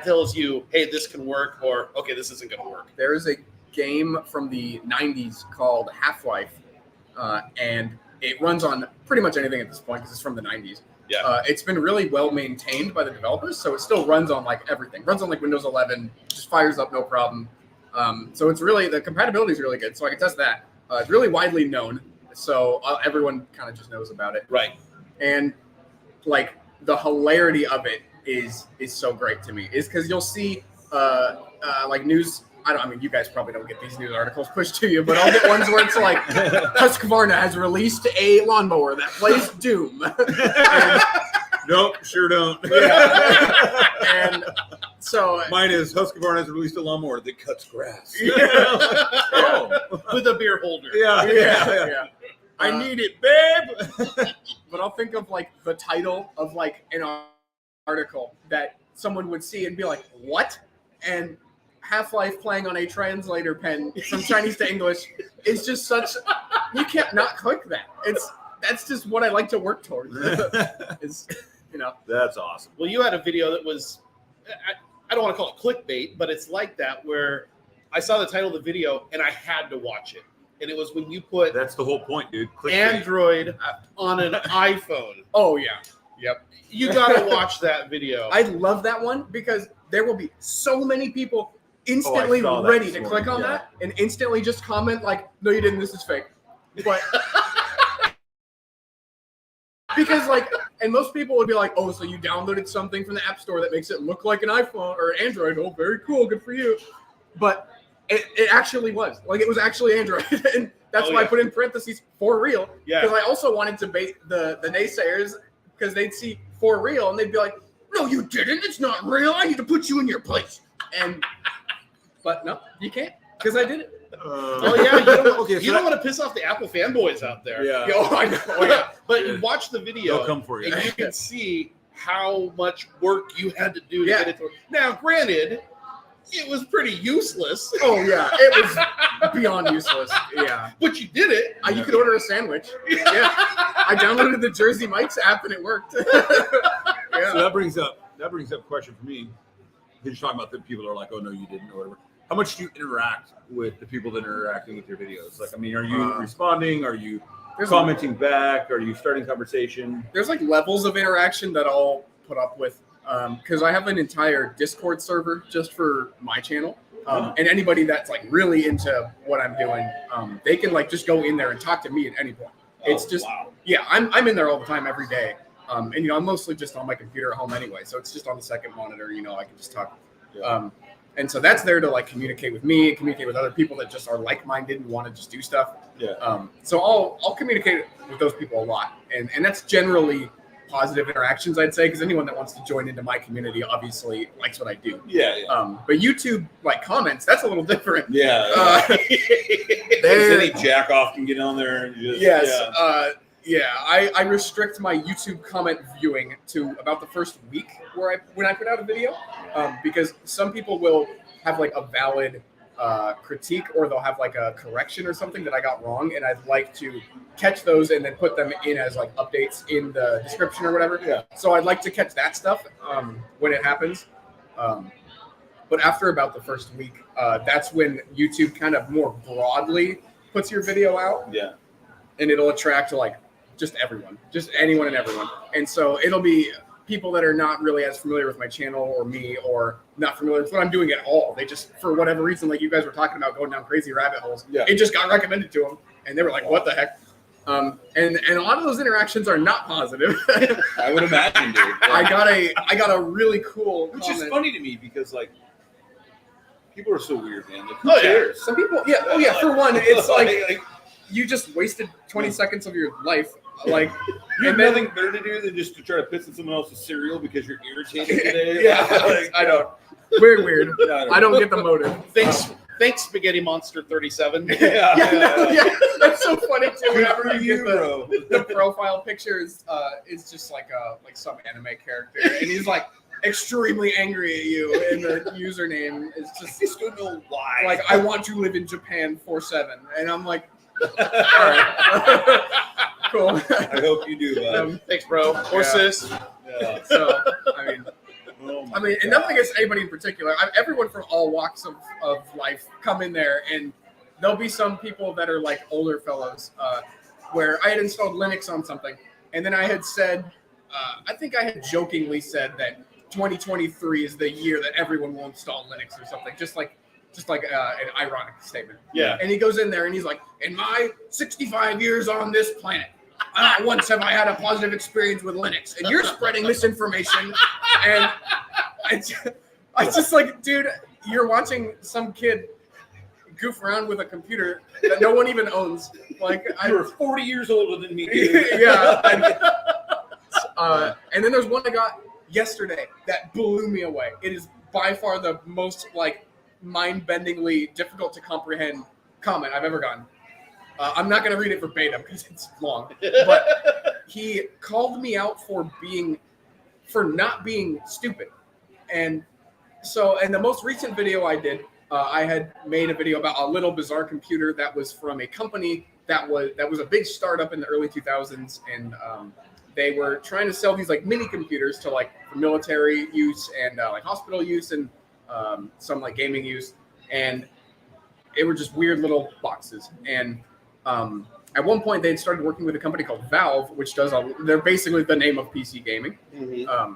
tells you, hey, this can work, or okay, this isn't going to work? There is a game from the 90s called Half-Life, and it runs on pretty much anything at this point because it's from the 90s. Yeah. It's been really well maintained by the developers, so it still runs on like everything. Runs on like Windows 11, just fires up no problem. So it's really, the compatibility is really good. So I can test that. It's really widely known, so everyone kind of just knows about it. Right. And like the hilarity of it is so great to me. Is because you'll see like news. I mean, you guys probably don't get these news articles pushed to you, but I'll get ones where it's like Husqvarna has released a lawnmower that plays Doom. Nope, sure don't. Yeah. And so mine is Husqvarna has released a lawnmower that cuts grass. Yeah. Oh, with a beer holder. Yeah. I need it, babe. But I'll think of like the title of like an article that someone would see and be like, "What?" And Half-Life playing on a translator pen from Chinese to English is just such. You can't not click that. That's just what I like to work towards. Is, you know. That's awesome. Well, you had a video that was, I don't want to call it clickbait, but it's like that where I saw the title of the video and I had to watch it. And it was when you put that's the whole point, dude. Clickbait. Android on an iPhone. Oh yeah. Yep. You got to watch that video. I love that one because there will be so many people instantly ready to click on that and instantly just comment like, "No, you didn't. This is fake." But because like, and most people would be like, "Oh, so you downloaded something from the App Store that makes it look like an iPhone or Android? Oh, very cool, good for you." But it actually was like it was actually Android, and that's why I put in parentheses for real. Yeah. Because I also wanted to bait the naysayers because they'd see for real and they'd be like, "No, you didn't. It's not real. I need to put you in your place." But no, you can't because I did it. Oh yeah, you don't want to piss off the Apple fanboys out there. Yeah. Oh, I know. Oh, yeah. But you watch the video, they'll come for you. and you can see how much work you had to do to get it to. Now, granted, it was pretty useless. Oh yeah, it was beyond useless. Yeah, but you did it. You could order a sandwich. Yeah, I downloaded the Jersey Mike's app and it worked. Yeah. So that brings up a question for me. You're talking about the people that are like, "Oh no, you didn't," or whatever. How much do you interact with the people that are interacting with your videos? Like, I mean, are you responding? Are you commenting back? Are you starting conversation? There's like levels of interaction that I'll put up with because I have an entire Discord server just for my channel. And anybody that's like really into what I'm doing, they can like just go in there and talk to me at any point. It's just, yeah, I'm in there all the time every day. And, you know, I'm mostly just on my computer at home anyway. So it's just on the second monitor, you know, I can just talk. And so that's there to like communicate with me and communicate with other people that just are like-minded and want to just do stuff. Yeah. So I'll communicate with those people a lot. And that's generally positive interactions, I'd say, because anyone that wants to join into my community obviously likes what I do. Yeah. But YouTube like comments, that's a little different. Yeah. Any jack off can get on there and just I restrict my YouTube comment viewing to about the first week when I put out a video, because some people will have like a valid critique or they'll have like a correction or something that I got wrong, and I'd like to catch those and then put them in as like updates in the description or whatever. Yeah. So I'd like to catch that stuff when it happens. But after about the first week, that's when YouTube kind of more broadly puts your video out. Yeah. And it'll attract like just everyone, just anyone and everyone. And so it'll be people that are not really as familiar with my channel or me or not familiar with what I'm doing at all. They just, for whatever reason, like you guys were talking about going down crazy rabbit holes, it just got recommended to them. And they were like, what the heck? And a lot of those interactions are not positive. I would imagine, dude. Yeah. I got a really cool Which comment. is funny to me because like people are so weird, man. Like, who cares? Some people, for one, it's like you just wasted 20 seconds of your life. Like, you have nothing better to do than just to try to piss in someone else's cereal because you're irritated today. I don't. Very weird. I don't get the motive. Thanks, Spaghetti Monster 37. Yeah. That's so funny too. Whenever you get the profile picture is just like some anime character, and he's like extremely angry at you, and the username is just don't know why. Like, I want to live in Japan 4/7, and I'm like, all right. Cool. I hope you do, bud. Thanks, bro. Or sis. Yeah. So, I mean, and nothing against anybody in particular. Everyone from all walks of life come in there, and there'll be some people that are like older fellows where I had installed Linux on something, and then I had said, I think I had jokingly said that 2023 is the year that everyone will install Linux or something, just like an ironic statement. Yeah. And he goes in there and he's like, in my 65 years on this planet, not once have I had a positive experience with Linux, and you're spreading misinformation. And I just like, dude, you're watching some kid goof around with a computer that no one even owns. Like, You're 40 years older than me, dude. Yeah. And then there's one I got yesterday that blew me away. It is by far the most like mind-bendingly difficult to comprehend comment I've ever gotten. I'm not going to read it verbatim because it's long, but he called me out for not being stupid. And so, in the most recent video I did, I had made a video about a little bizarre computer that was from a company that was a big startup in the early 2000s, and they were trying to sell these like mini computers to like for military use and like hospital use and some like gaming use, and it were just weird little boxes. And at one point, they had started working with a company called Valve, which they're basically the name of PC gaming. Mm-hmm.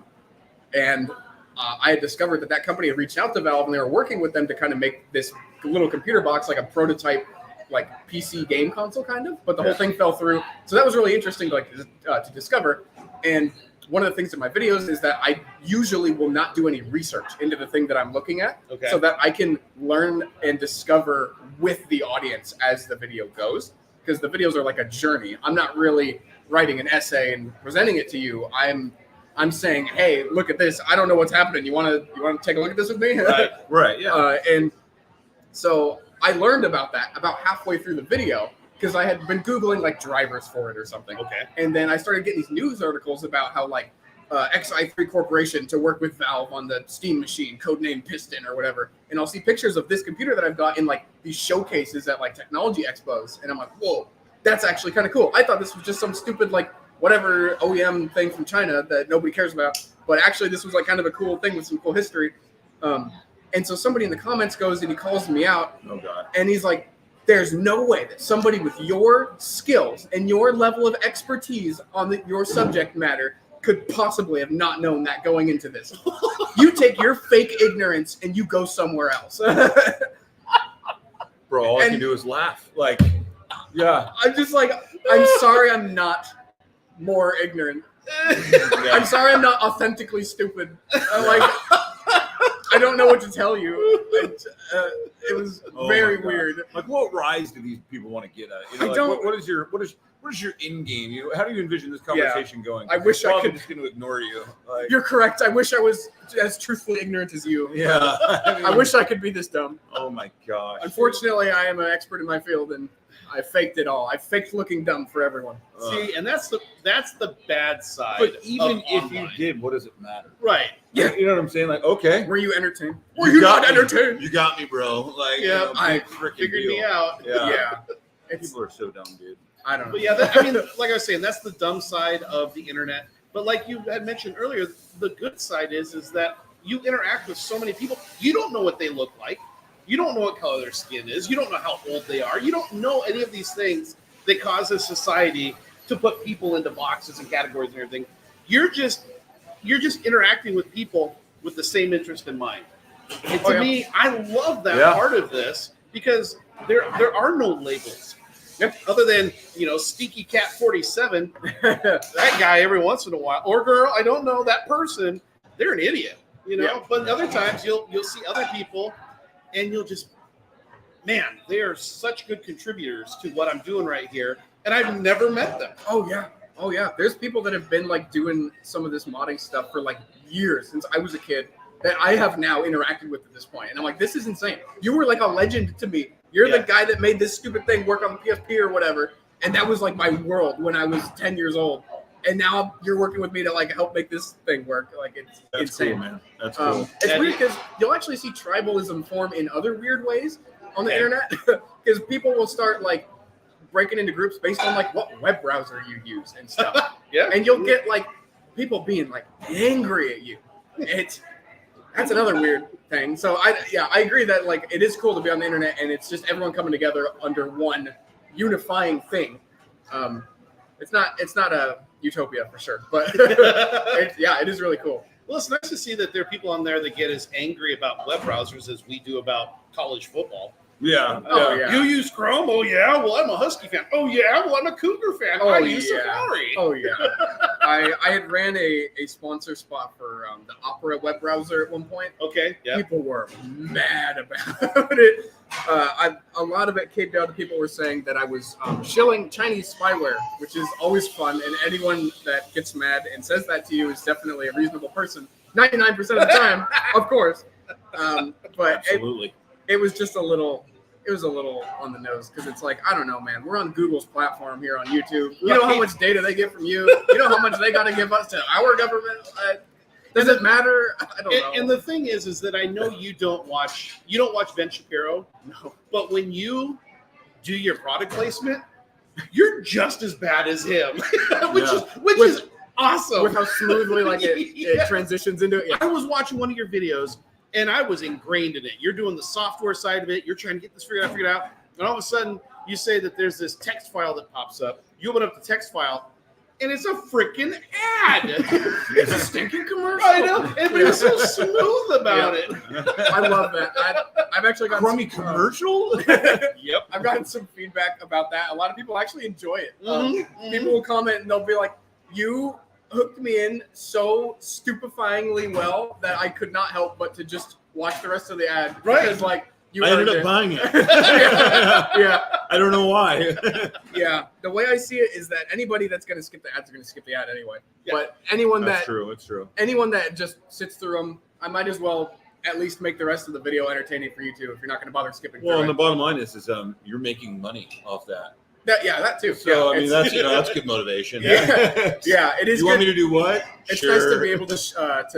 And I had discovered that company had reached out to Valve, and they were working with them to kind of make this little computer box, like a prototype, like PC game console kind of. But the whole thing fell through. So that was really interesting to discover. And one of the things in my videos is that I usually will not do any research into the thing that I'm looking at, so that I can learn and discover with the audience as the video goes, because the videos are like a journey. I'm not really writing an essay and presenting it to you. I'm saying, hey, look at this. I don't know what's happening. You want to take a look at this with me? Right. Yeah. And so I learned about that about halfway through the video, because I had been Googling like drivers for it or something. Okay. And then I started getting these news articles about how like XI3 Corporation to work with Valve on the Steam machine, codename Piston or whatever. And I'll see pictures of this computer that I've got in like these showcases at like technology expos. And I'm like, whoa, that's actually kind of cool. I thought this was just some stupid like whatever OEM thing from China that nobody cares about. But actually this was like kind of a cool thing with some cool history. And so somebody in the comments goes and he calls me out. Oh God. And he's like, there's no way that somebody with your skills and your level of expertise on your subject matter could possibly have not known that going into this. You take your fake ignorance and you go somewhere else. Bro, all I can do is laugh. Like, yeah. I'm just like, I'm sorry I'm not more ignorant. I'm sorry I'm not authentically stupid. I don't know what to tell you. It was very weird. Like, what rise do these people want to get at? You know, I don't. What is your end game? You know, how do you envision this conversation going? I wish I could. Just going to ignore you. Like, you're correct. I wish I was as truthfully ignorant as you. Yeah. I wish I could be this dumb. Oh my gosh. Unfortunately, I am an expert in my field, and I faked it all. I faked looking dumb for everyone. See, and that's the bad side. But even if online. you did, what does it matter? Right. Yeah. You know what I'm saying? Like, okay. Were you entertained? Were you not entertained? You got me, bro. Like, Yeah, you know, I freaking figured deal. me out. Yeah. It's, People are so dumb, dude. I don't know. But yeah, I mean, like I was saying, that's the dumb side of the internet. But like you had mentioned earlier, the good side is that you interact with so many people. You don't know what they look like. You don't know what color their skin is. You don't know how old they are. You don't know any of these things that causes society to put people into boxes and categories and everything. You're just interacting with people with the same interest in mind. And to me, I love that part of this because there are no labels. Other than, Sneaky Cat 47, that guy every once in a while, or girl, I don't know, that person, they're an idiot, But other times you'll see other people and you'll just, man, they are such good contributors to what I'm doing right here. And I've never met them. Oh yeah. There's people that have been like doing some of this modding stuff for like years since I was a kid that I have now interacted with at this point. And I'm like, this is insane. You were like a legend to me. You're the guy that made this stupid thing work on the PSP or whatever. And that was like my world when I was 10 years old. And now you're working with me to like help make this thing work. Like it's insane. Cool, man. That's cool. It's weird because you'll actually see tribalism form in other weird ways on the internet. Because people will start like breaking into groups based on like what web browser you use and stuff. And you'll get like people being like angry at you. That's another weird thing. So I agree that like it is cool to be on the internet and it's just everyone coming together under one unifying thing. It's not a utopia for sure, but it is really cool. Well, it's nice to see that there are people on there that get as angry about web browsers as we do about college football. Yeah. Oh, yeah. You use Chrome? Oh, yeah. Well, I'm a Husky fan. Oh, yeah. Well, I'm a Cougar fan. I use Safari. Oh, yeah. I had ran a sponsor spot for the Opera web browser at one point. Okay. Yeah. People were mad about it. A lot of it came down to people were saying that I was shilling Chinese spyware, which is always fun. And anyone that gets mad and says that to you is definitely a reasonable person. 99% of the time, of course. But Absolutely. It was just a little on the nose because it's like, I don't know, man. We're on Google's platform here on YouTube. You know how much data they get from you. You know how much they got to give us to our government. Does it matter? I don't know. And the thing is that I know you don't watch Ben Shapiro. No. But when you do your product placement, you're just as bad as him, which is awesome. With how smoothly it transitions into it. Yeah. I was watching one of your videos. And I was ingrained in it. You're doing the software side of it. You're trying to get this figured out. And all of a sudden, you say that there's this text file that pops up. You open up the text file, and it's a freaking ad. It's a stinking commercial. I know. And they're so smooth about it. I love that. I've actually got crummy commercial. Yep. I've gotten some feedback about that. A lot of people actually enjoy it. Mm-hmm. People will comment and they'll be like, "You hooked me in so stupefyingly well that I could not help but to just watch the rest of the ad." Right. Because, like, I ended up buying it. yeah. I don't know why. Yeah. The way I see it is that anybody that's going to skip the ads are going to skip the ad anyway. Yeah. But anyone That's true. It's true. anyone that just sits through them, I might as well at least make the rest of the video entertaining for you too if you're not going to bother skipping Well, through and it. the bottom line is you're making money off that. That too. So yeah, I mean, that's good motivation. Yeah, yeah, it is. You want me to do what? It's Sure. nice to be able to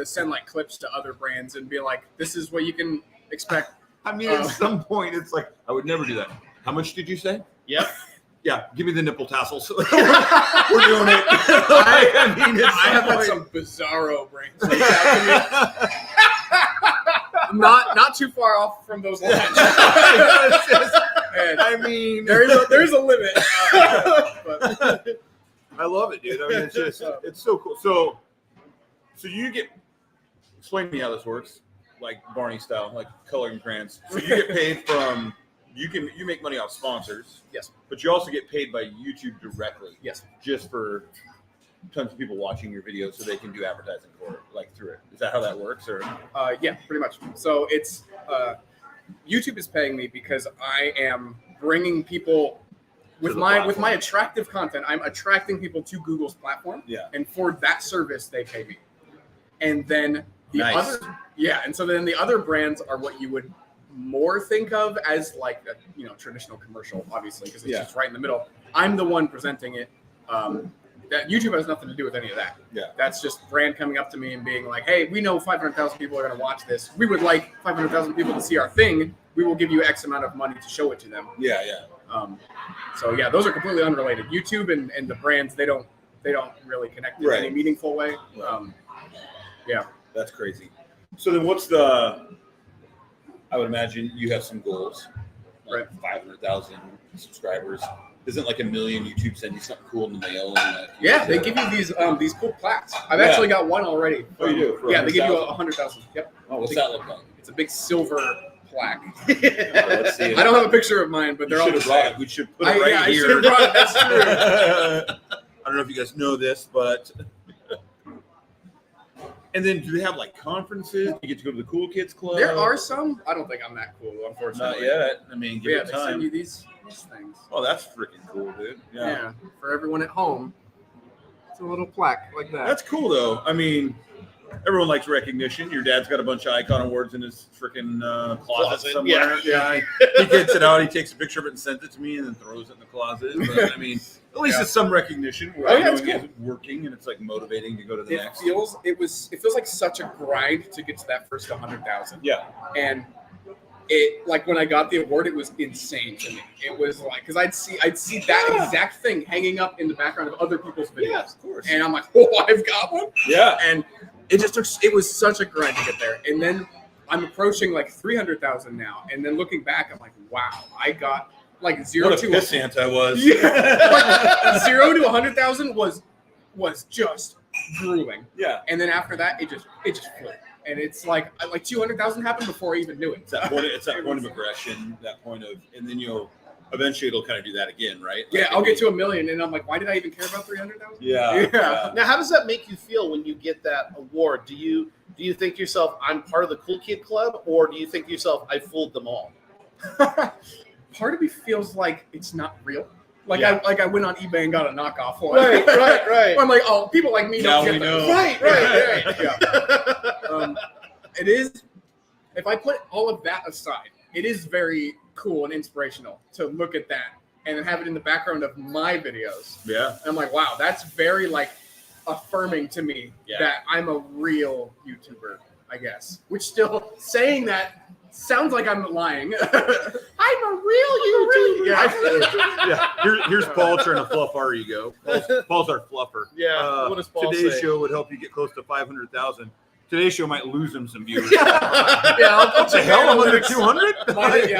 send like clips to other brands and be like, "This is what you can expect." I mean, at some point, it's like I would never do that. How much did you say? Yep. Yeah, give me the nipple tassels. We're doing it. I have had some bizarro brands reach out to me. Not too far off from those lines. And I mean, there's a limit. But I love it, dude. I mean, it's so cool. So you explain to me how this works, like Barney style, like coloring crayons. So you get paid from you make money off sponsors. Yes. But you also get paid by YouTube directly. Yes. Just for tons of people watching your videos so they can do advertising for it, like through it. Is that how that works? Or yeah, pretty much. So it's YouTube is paying me because I am bringing people with my attractive content. I'm attracting people to Google's platform. Yeah. And for that service, they pay me. And then the Nice. and so then the other brands are what you would more think of as like a traditional commercial, obviously, because it's just right in the middle. I'm the one presenting it. That YouTube has nothing to do with any of that. Yeah. That's just brand coming up to me and being like, "Hey, we know 500,000 people are going to watch this. We would like 500,000 people to see our thing. We will give you X amount of money to show it to them." yeah. So yeah, those are completely unrelated. YouTube and the brands, they don't really connect in any meaningful way. Yeah. That's crazy. So then I would imagine you have some goals, like 500,000 subscribers. Isn't like 1 million YouTube send you something cool in the mail? They give you these cool plaques. I've actually got one already. Oh, you do? For Yeah, they give you 100,000? 100,000. Yep. Oh, what's that look like? It's a big silver plaque. Let's see it. I don't have a picture of mine, but they're all the brought same. it. We should put it right I here. should have brought it. That's true. I don't know if you guys know this, but and then do they have like conferences? You get to go to the cool kids club. There are some. I don't think I'm that cool, Not unfortunately. yet. I mean, give it They time. send you these things. Oh, that's freaking cool, dude. Yeah. For everyone at home, it's a little plaque like that. That's cool, though. I mean, everyone likes recognition. Your dad's got a bunch of icon awards in his freaking closet somewhere. Yeah. He gets it out. He takes a picture of it and sends it to me, and then throws it in the closet. But I mean, at least it's some recognition. Where it's cool. It's working, and it's like motivating to go to the next. It feels like such a grind to get to that first 100,000. Yeah. And it, like, when I got the award, it was insane to me. It was like, because I'd see that exact thing hanging up in the background of other people's videos. Yeah, of course. And I'm like, oh, I've got one. Yeah. And it was such a grind to get there. And then I'm approaching like 300,000 now. And then looking back, I'm like, wow, I got like 0 What a to pissant I was. like 0 to 100,000 was just grueling. Yeah. And then after that, it just flew. And it's like 200,000 happened before I even knew it. It's that point of aggression, that point of, and then eventually it'll kind of do that again, right? Like, Yeah, I'll get to 1 million, and I'm like, why did I even care about 300,000? Yeah. Now, how does that make you feel when you get that award? Do you think to yourself, I'm part of the cool kid club, or do you think to yourself, I fooled them all? Part of me feels like it's not real. Like Yeah. I went on eBay and got a knockoff one. Right. I'm like, oh, people like me Now don't we get know. that. Right. Yeah. It is. If I put all of that aside, it is very cool and inspirational to look at that and have it in the background of my videos. Yeah. And I'm like, wow, that's very like affirming to me Yeah. that I'm a real YouTuber, I guess. Which still saying that sounds like I'm lying. I'm a real YouTuber. Here's Paul trying to fluff our ego. Paul's our fluffer. Yeah. What does Paul Today's say? show would help you get close to 500,000. Today's show might lose him some viewers. I'll What the hell? I'm under 200?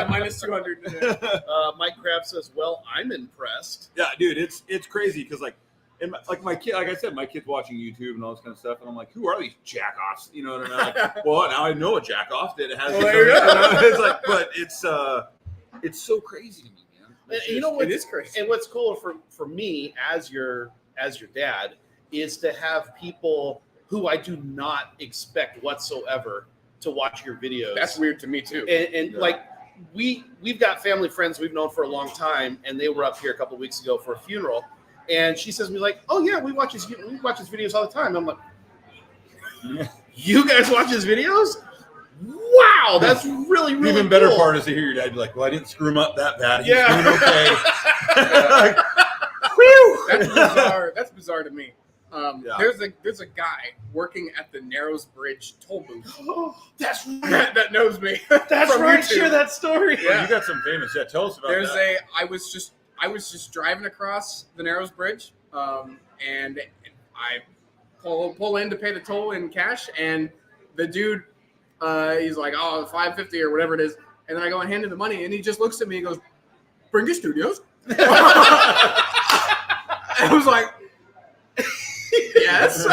minus 200 today. Mike Crab says, well, I'm impressed. Yeah, dude, it's crazy because my kid, like I said, my kid's watching YouTube and all this kind of stuff, and I'm like, who are these jack-offs? You know what I mean? Like, well, now I know a jack-off that has. It's like, but it's so crazy to me, man. And you know what? It is crazy. And what's cool for me as your dad is to have people who I do not expect whatsoever to watch your videos. That's weird to me too. And like we've got family friends we've known for a long time, and they were up here a couple of weeks ago for a funeral. And she says to me like, "Oh yeah, we watch his videos all the time." I'm like, "You guys watch his videos? Wow, that's really The even better part is to hear your dad be like, "Well, I didn't screw him up that bad. He's doing okay." Whew! That's bizarre. That's bizarre to me. There's a guy working at the Narrows Bridge toll booth. That's right. that knows me. That's from right. YouTube. Share that story. Yeah. You got some famous. Yeah, tell us about that. I was just driving across the Narrows Bridge, and I pull in to pay the toll in cash, and the dude, he's like, "Oh, $5.50 or whatever it is," and then I go and hand him the money, and he just looks at me and goes, "Bringus Studios." I was like, "Yes."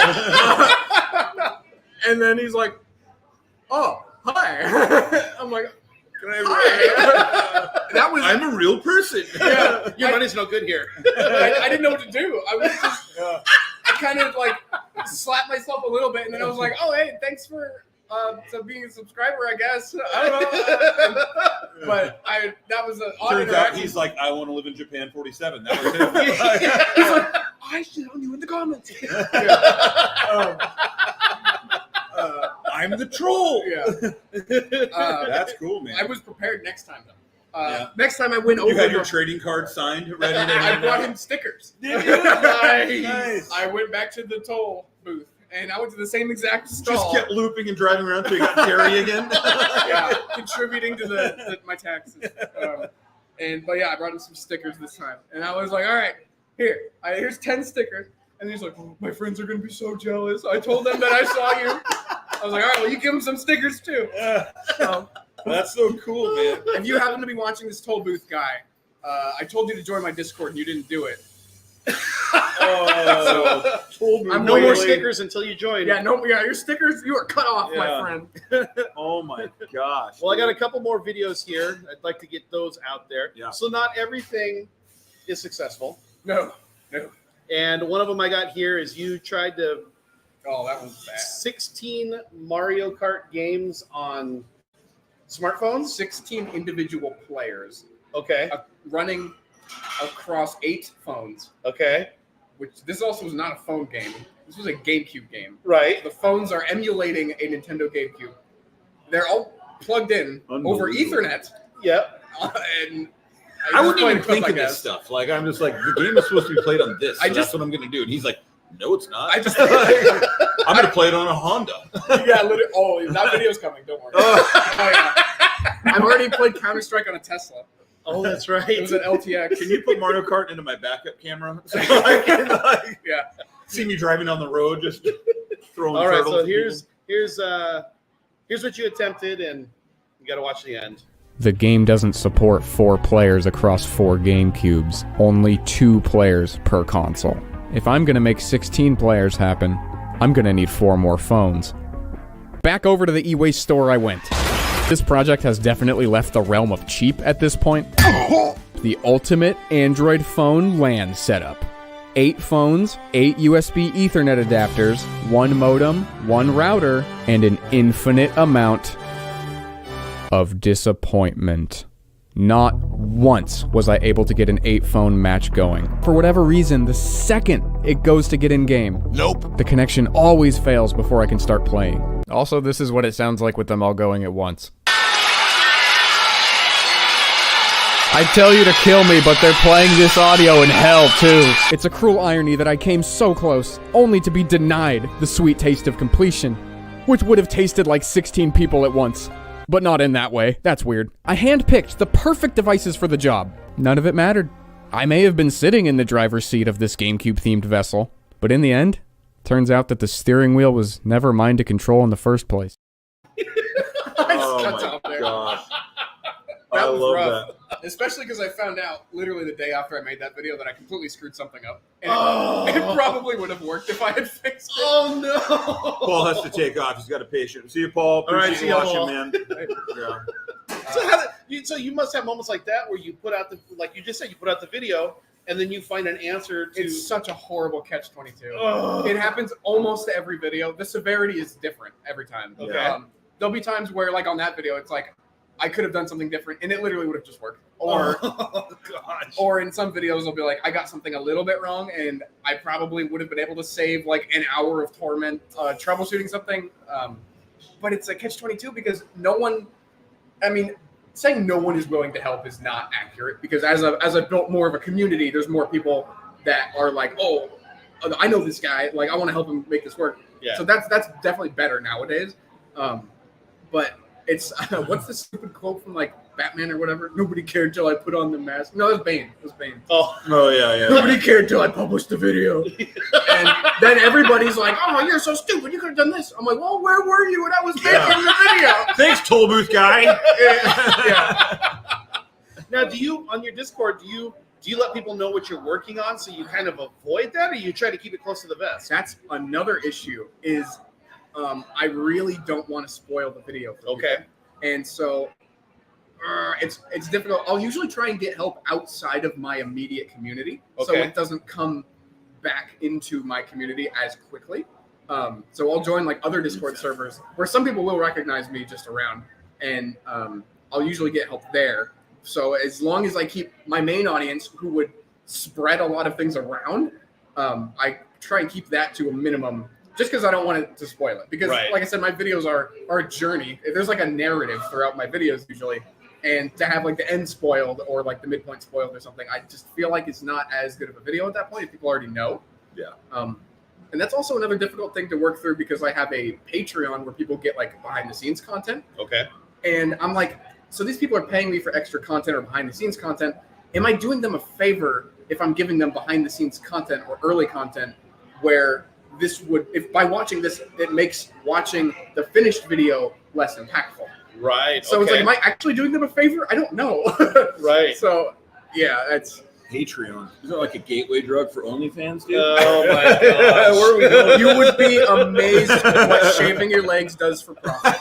And then he's like, "Oh, hi." I'm like, "Hi." I'm a real person. Yeah, your money's no good here. I didn't know what to do. I was just, I kind of like slapped myself a little bit, and then I was like, "Oh, hey, thanks for being a subscriber, I guess." I don't know, but that was an odd Turns out interaction. he's like, "I want to live in Japan 47." That was him. He's like, "I shit on you in the comments." I'm the troll. Yeah. That's cool, man. I was prepared next time though. Next time I went over. You had your trading card signed, ready to I hand brought out? him stickers. Nice. I went back to the toll booth, and I went to the same exact stall. Just kept looping and driving around until you got Terry again. Yeah, contributing to my taxes. But I brought him some stickers this time, and I was like, "All right, here's 10 stickers." And he's like, "Oh, my friends are gonna be so jealous. I told them that I saw you." I was like, "All right, well, you give them some stickers too." So, that's so cool, man. If you happen to be watching this toll booth guy, I told you to join my Discord and you didn't do it. I'm no more stickers until you join. Yeah, your stickers, you are cut off, my friend. Oh my gosh. Well, I got a couple more videos here. I'd like to get those out there. Yeah. So not everything is successful. No. And one of them I got here is you tried to. Oh, that was bad. 16 Mario Kart games on smartphones. 16 individual players. Okay. Running across 8 phones. Okay. Which this also was not a phone game. This was a GameCube game. Right. The phones are emulating a Nintendo GameCube. They're all plugged in over Ethernet. Yep. And I wouldn't even think of this stuff. Like, I'm just like, the game is supposed to be played on this. So that's what I'm going to do. And he's like, no, it's not. I'm going to play it on a Honda. Yeah, literally. Oh, that video's coming. Don't worry. Yeah. I've already played Counter-Strike on a Tesla. Oh, that's right. It was an LTX. Can you put Mario Kart into my backup camera? So I can, yeah. See me driving down the road, just throwing All right, turtles. so here's what you attempted, and you got to watch the end. The game doesn't support 4 players across 4 GameCubes, only 2 players per console. If I'm gonna make 16 players happen, I'm gonna need 4 more phones. Back over to the e-waste store I went. This project has definitely left the realm of cheap at this point. The ultimate Android phone LAN setup. 8 phones, 8 USB Ethernet adapters, 1 modem, 1 router, and an infinite amount of disappointment. Not once was I able to get an 8-phone match going. For whatever reason, the second it goes to get in game, nope, the connection always fails before I can start playing. Also, this is what it sounds like with them all going at once. I tell you to kill me, but they're playing this audio in hell, too. It's a cruel irony that I came so close, only to be denied the sweet taste of completion, which would have tasted like 16 people at once. But not in that way. That's weird. I handpicked the perfect devices for the job. None of it mattered. I may have been sitting in the driver's seat of this GameCube-themed vessel, but in the end, turns out that the steering wheel was never mine to control in the first place. Oh my gosh. I love that. Especially because I found out literally the day after I made that video that I completely screwed something up. And it probably would have worked if I had fixed it. Oh, no. Paul has to take off. He's got a patient. See you, Paul. All right, Appreciate see you you, watching, Paul. man. Yeah. So you must have moments like that where you put out like you just said, you put out the video and then you find an answer to. It's such a horrible catch-22. It happens almost to every video. The severity is different every time. Okay. There'll be times where, like on that video, it's like I could have done something different, and it literally would have just worked. Or, or in some videos, I'll be like, I got something a little bit wrong, and I probably would have been able to save like an hour of torment troubleshooting something. But it's a catch-22 because no one. I mean, saying no one is willing to help is not accurate because as a more of a community, there's more people that are like, oh, I know this guy, like I want to help him make this work. Yeah. So that's definitely better nowadays. But it's what's the stupid quote from like Batman or whatever? Nobody cared till I put on the mask. No, it was Bane. It was Bane. Oh yeah. Nobody cared till I published the video. And then everybody's like, "Oh, you're so stupid. You could have done this." I'm like, "Well, where were you when I was making the video?" Thanks, toll booth guy. Yeah. Now, do you on your Discord do you let people know what you're working on so you kind of avoid that, or you try to keep it close to the vest? That's another issue. Is I really don't want to spoil the video for people. And so it's difficult. I'll usually try and get help outside of my immediate community, so it doesn't come back into my community as quickly. So I'll join like other Discord servers where some people will recognize me just around, and I'll usually get help there. So as long as I keep my main audience, who would spread a lot of things around, I try and keep that to a minimum. Just because I don't want it to spoil it. Because, like I said, my videos are a journey. There's like a narrative throughout my videos usually. And to have like the end spoiled or like the midpoint spoiled or something, I just feel like it's not as good of a video at that point if people already know. Yeah. And that's also another difficult thing to work through because I have a Patreon where people get like behind the scenes content. Okay. And I'm like, so these people are paying me for extra content or behind the scenes content. Am I doing them a favor if I'm giving them behind the scenes content or early content where this would, if by watching this, it makes watching the finished video less impactful. Right. So it's like, am I actually doing them a favor? I don't know. Right. So, yeah, that's Patreon. Is it like a gateway drug for OnlyFans, dude? Oh my god. Where are we going? You would be amazed what shaving your legs does for profit.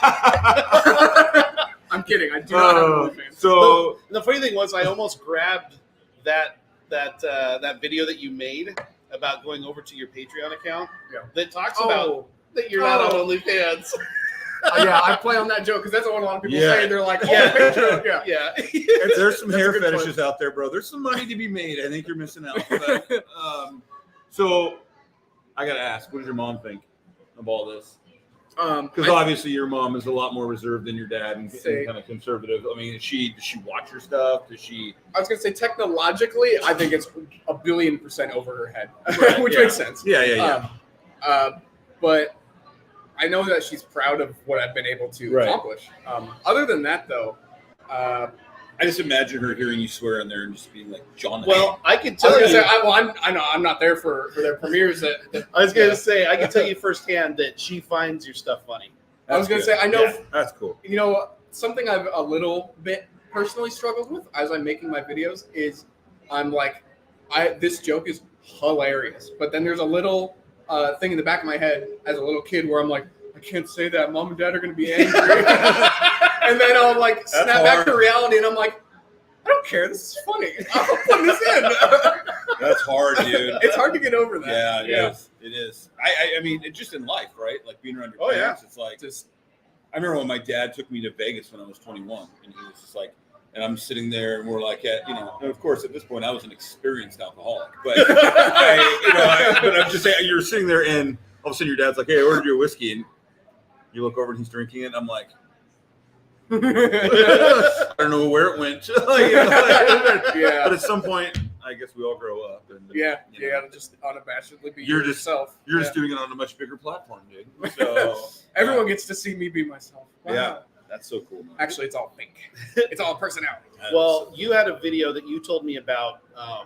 I'm kidding. I do not have OnlyFans. So the funny thing was, I almost grabbed that video that you made about going over to your Patreon account that talks about that you're not on OnlyFans. Yeah, I play on that joke because that's what a lot of people say. They're like, Patreon. Yeah. There's some hair fetishes out there, bro. There's some money to be made. I think you're missing out. But, so I got to ask, what does your mom think of all this? Because obviously your mom is a lot more reserved than your dad and kind of conservative. I mean, does she watch your stuff? Does she? I was gonna say technologically, I think it's 1,000,000,000% over her head, which makes sense. Yeah. But I know that she's proud of what I've been able to accomplish. Other than that, though, I just imagine her hearing you swear in there and just being like, John. Well, I can tell you. I know I'm not there for their premieres. I was going to say, I can tell you firsthand that she finds your stuff funny. I was going to say, I know. That's cool. You know, something I've a little bit personally struggled with as I'm making my videos is I'm like, this joke is hilarious, but then there's a little thing in the back of my head as a little kid where I'm like, I can't say that. Mom and Dad are going to be angry. And then I'll like snap back to reality, and I'm like, I don't care. This is funny. I'll put this in. That's hard, dude. It's hard to get over that. Yeah, it is. I mean, it's just in life, right? Like being around your parents. It's like I remember when my dad took me to Vegas when I was 21, and he was just like, and I'm sitting there, and we're like, of course, at this point, I was an experienced alcoholic, but but I'm just saying, you're sitting there, and all of a sudden, your dad's like, "Hey, I ordered you a whiskey," and you look over, and he's drinking it, and I'm like, I don't know where it went. But at some point, I guess we all grow up, and you gotta just unabashedly be yourself. You're just doing it on a much bigger platform, dude. So everyone gets to see me be myself. Wow. Yeah. That's so cool, man. Actually, it's all fake. It's all personality. Well, you had a video that you told me about. I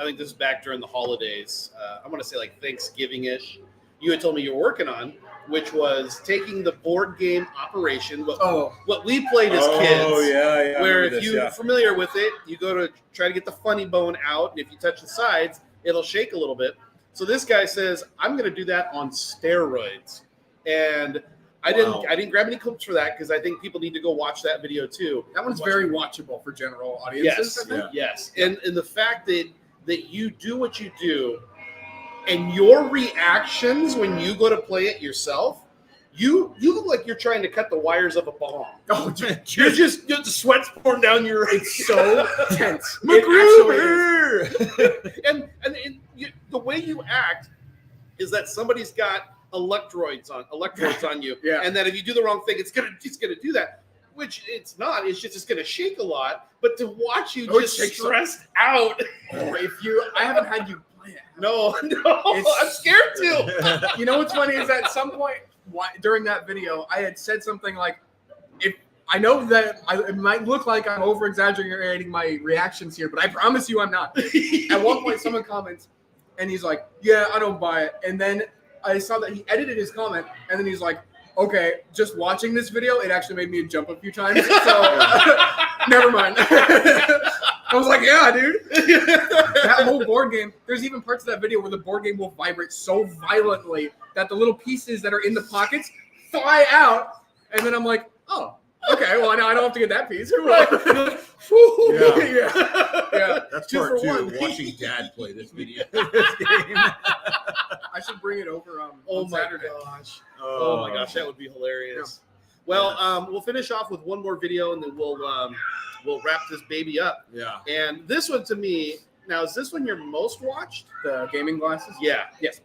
think this is back during the holidays. I want to say like Thanksgiving-ish. You had told me you were working on, which was taking the board game Operation, what we played as kids. Oh, yeah. Where if you're familiar with it, you go to try to get the funny bone out, and if you touch the sides, it'll shake a little bit. So this guy says, I'm going to do that on steroids. And I didn't grab any clips for that because I think people need to go watch that video too. That one's very watchable for general audiences. Yes. And the fact that you do what you do and your reactions when you go to play it yourself, you look like you're trying to cut the wires of a bomb. Oh, you're just the sweat's pouring down your. It's so tense. And the way you act is that somebody's got electrodes on you, and that if you do the wrong thing, it's gonna do that. Which it's not. It's just gonna shake a lot. But to watch you just stressed out. I haven't had you play it. No, I'm scared to. You know what's funny is at some point during that video, I had said something like, "If I know that it might look like I'm over exaggerating my reactions here, but I promise you I'm not." At one point, someone comments, and he's like, "Yeah, I don't buy it," and then I saw that he edited his comment, and then he's like, okay, just watching this video, it actually made me jump a few times, so never mind. I was like, yeah, dude. That whole board game, there's even parts of that video where the board game will vibrate so violently that the little pieces that are in the pockets fly out, and then I'm like, oh, okay, well, now I don't have to get that piece. Yeah. That's part two, watching Dad play this video. I should bring it over on Saturday. Gosh. Oh my gosh, that would be hilarious. Yeah. Well, we'll finish off with one more video, and then we'll wrap this baby up. Yeah. And this one to me, now is this one your most watched? The gaming glasses? Yeah. Yes.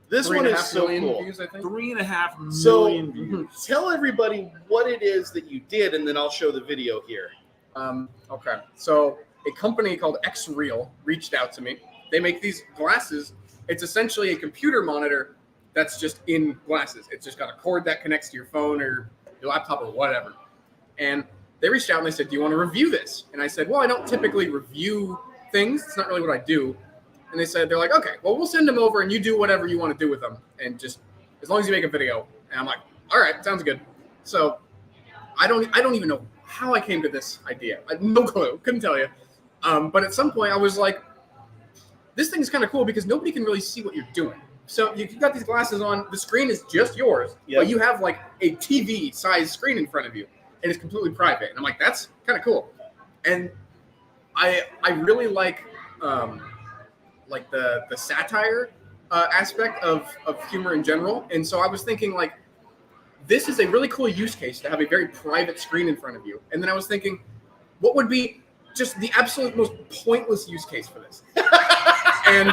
This one is so cool. Views, I think. 3.5 million views. Tell everybody what it is that you did, and then I'll show the video here. Okay. So a company called X-Real reached out to me. They make these glasses. It's essentially a computer monitor that's just in glasses. It's just got a cord that connects to your phone or your laptop or whatever. And they reached out and they said, do you want to review this? And I said, well, I don't typically review things. It's not really what I do. And they said, they're like, okay, well, we'll send them over and you do whatever you want to do with them. And just as long as you make a video. And I'm like, all right, sounds good. So I don't even know how I came to this idea. I had no clue. Couldn't tell you. But at some point I was like, this thing's kind of cool because nobody can really see what you're doing. So you've got these glasses on. The screen is just yours, but you have like a TV-sized screen in front of you, and it's completely private. And I'm like, that's kind of cool. And I really like the satire aspect of humor in general. And so I was thinking like, this is a really cool use case to have a very private screen in front of you. And then I was thinking, what would be just the absolute most pointless use case for this? And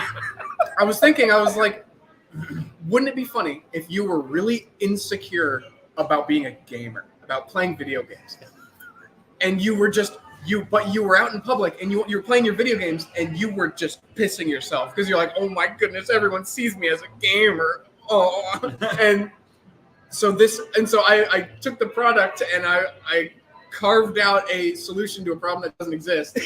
I was like, wouldn't it be funny if you were really insecure about being a gamer, about playing video games, and you were out in public and you were playing your video games and you were just pissing yourself because you're like, oh my goodness, everyone sees me as a gamer. Oh, and so I took the product and I carved out a solution to a problem that doesn't exist.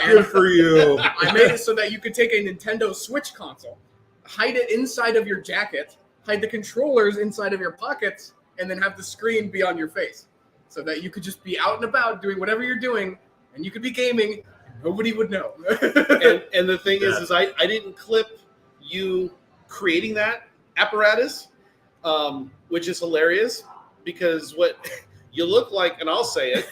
Good for you. I made it so that you could take a Nintendo Switch console, hide it inside of your jacket, hide the controllers inside of your pockets, and then have the screen be on your face. so that you could just be out and about doing whatever you're doing, and you could be gaming. Nobody would know. and the thing is I didn't clip you creating that apparatus, which is hilarious because what you look like, and I'll say it,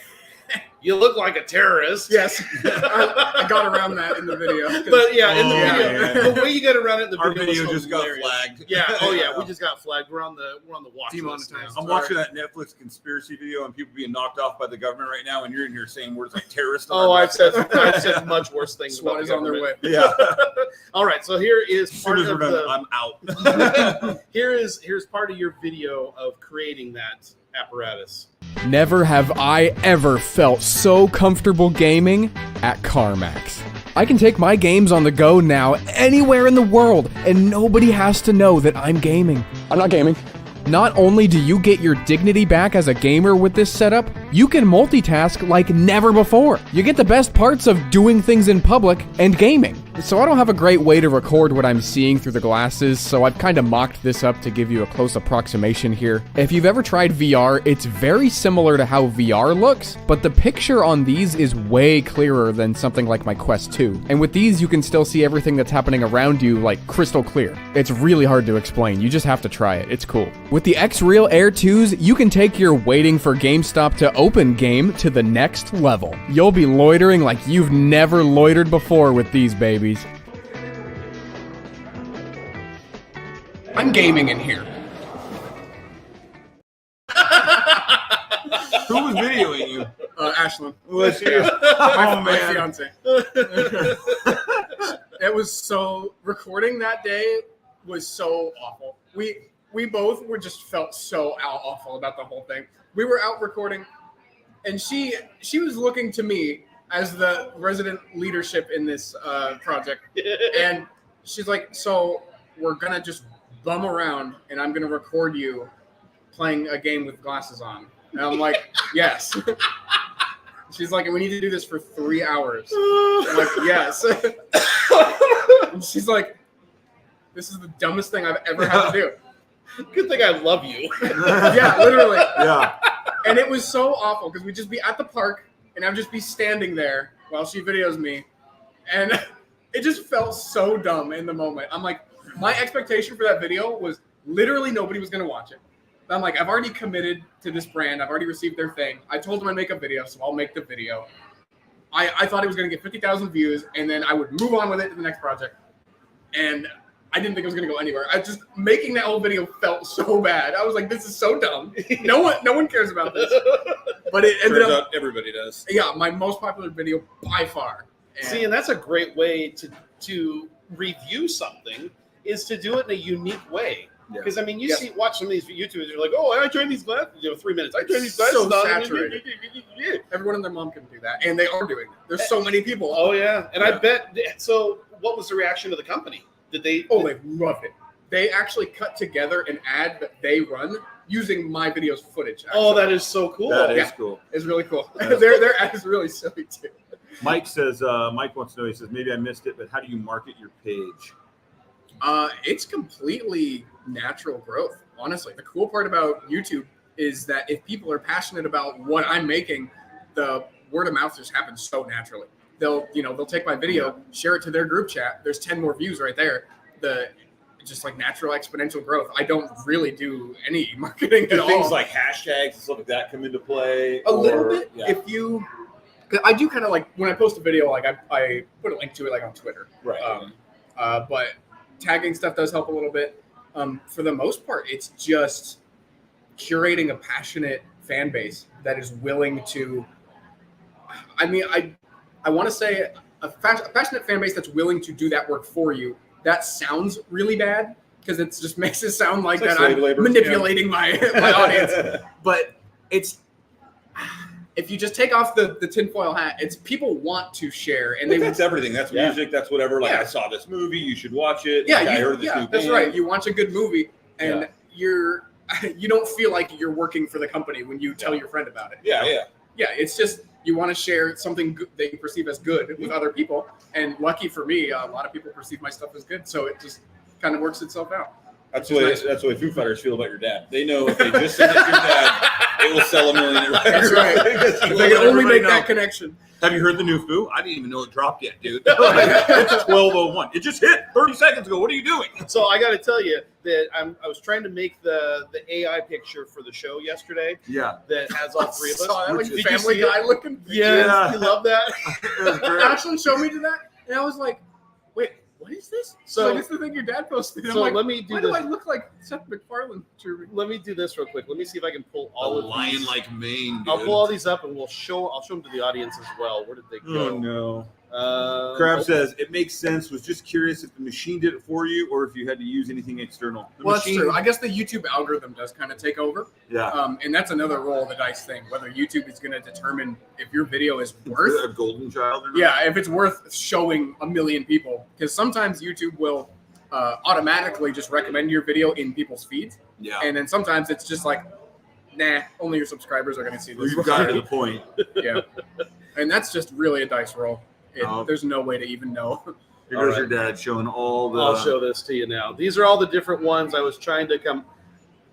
you look like a terrorist. Yes, I got around that in the video. But yeah, in the video, the way you got around it in the Our video video was just got hilarious. flagged. Yeah, we just got flagged. We're on the watch list now. I'm watching that Netflix conspiracy video and people being knocked off by the government right now, and you're in here saying words like terrorist. Oh, I've said much worse things. SWAT is on their way. Yeah. All right, so here is As part soon as of we're done, the. I'm out. Here's part of your video of creating that apparatus. Never have I ever felt so comfortable gaming at CarMax. I can take my games on the go now anywhere in the world, and nobody has to know that I'm gaming. I'm not gaming. Not only do you get your dignity back as a gamer with this setup, you can multitask like never before. You get the best parts of doing things in public and gaming. So I don't have a great way to record what I'm seeing through the glasses, so I've kind of mocked this up to give you a close approximation here. If you've ever tried VR, it's very similar to how VR looks, but the picture on these is way clearer than something like my Quest 2. And with these, you can still see everything that's happening around you like crystal clear. It's really hard to explain, you just have to try it, it's cool. With the X-Real Air 2s, you can take your waiting for GameStop to open game to the next level. You'll be loitering like you've never loitered before with these babies. I'm gaming in here. Who was videoing you? Ashlyn. Was she? My fiance. It was so, recording that day was so awful. We both were just felt so awful about the whole thing. We were out recording, and she was looking to me as the resident leadership in this project, and she's like, "So we're gonna just bum around, and I'm gonna record you playing a game with glasses on." And I'm like, "Yes." She's like, "We need to do this for 3 hours." I'm like, "Yes." And she's like, "This is the dumbest thing I've ever had to do." Good thing I love you. Yeah, literally. Yeah. And it was so awful because we'd just be at the park and I'd just be standing there while she videos me. And it just felt so dumb in the moment. I'm like, my expectation for that video was literally nobody was going to watch it. I'm like, I've already committed to this brand. I've already received their thing. I told them I'd make a video, so I'll make the video. I thought it was going to get 50,000 views and then I would move on with it to the next project. And I didn't think it was going to go anywhere. Making that whole video felt so bad. I was like, this is so dumb. No one cares about this. But it ended up, everybody does. yeah, my most popular video by far. And that's a great way to review something, is to do it in a unique way. Because, I mean, you watch some of these YouTubers, you're like, oh, I tried these glasses, 3 minutes. I tried these glasses. So saturated. Everyone and their mom can do that. And they are doing it. There's so many people. Oh, yeah. And I bet, so what was the reaction of the company? Did they? Oh, they loved it. They actually cut together an ad that they run using my video's footage. Actually. Oh, that is so cool. That is cool. It's really cool. Their ad is really silly, too. Mike says, Mike wants to know, he says, maybe I missed it, but how do you market your page? It's completely natural growth, honestly. The cool part about YouTube is that if people are passionate about what I'm making, the word of mouth just happens so naturally. They'll take my video, share it to their group chat. There's 10 more views right there. Just like natural exponential growth. I don't really do any marketing at all. Things like hashtags and stuff like that come into play? A little bit. Yeah. I do kind of like, when I post a video, like I put a link to it like on Twitter. Right. But tagging stuff does help a little bit. For the most part, it's just curating a passionate fan base that is willing to, I want to say a passionate fan base that's willing to do that work for you. That sounds really bad because it just makes it sound like that I'm manipulating my audience. But it's, if you just take off the tinfoil hat, it's people want to share. And that's everything. That's music. That's whatever. Like, I saw this movie. You should watch it. Yeah, like, I heard this new that's band. right. You watch a good movie and you don't feel like you're working for the company when you tell your friend about it. Yeah. It's just, you want to share something good that you perceive as good with other people. And lucky for me, a lot of people perceive my stuff as good. So it just kind of works itself out. That's the way Foo Fighters feel about your dad. They know if they just send it to your dad, it will sell 1 million. That's right. If they can only make that connection. Have you heard the new foo? I didn't even know it dropped yet, dude. It's 12:01. It just hit 30 seconds ago. What are you doing? So I got to tell you that I was trying to make the AI picture for the show yesterday. Yeah. That has all three of us. Saw that, like, Did you Family see Guy it? looking. Yeah. You love that? Ashlyn showed me to that, and I was like, wait, what is this? So Like, it's the thing your dad posted. So I'm like, let me do why this. do I look like Seth MacFarlane? Let me do this real quick. Let me see if I can pull all of lion these. like mane, dude. I'll pull all these up and I'll show them to the audience as well. Where did they go? Oh no. Crab says it makes sense. Was just curious if the machine did it for you or if you had to use anything external. The Well, machine, that's true. I guess the YouTube algorithm does kind of take over. Yeah. And that's another roll of the dice thing, whether YouTube is going to determine if your video is worth a golden child or not. Yeah, if it's worth showing 1 million people. Because sometimes YouTube will automatically just recommend your video in people's feeds. Yeah. And then sometimes it's just like, nah, only your subscribers are going to see this. You've got to the point. Yeah. And that's just really a dice roll. Oh. There's no way to even know. Here goes your dad showing all the. I'll show this to you now. These are all the different ones I was trying to come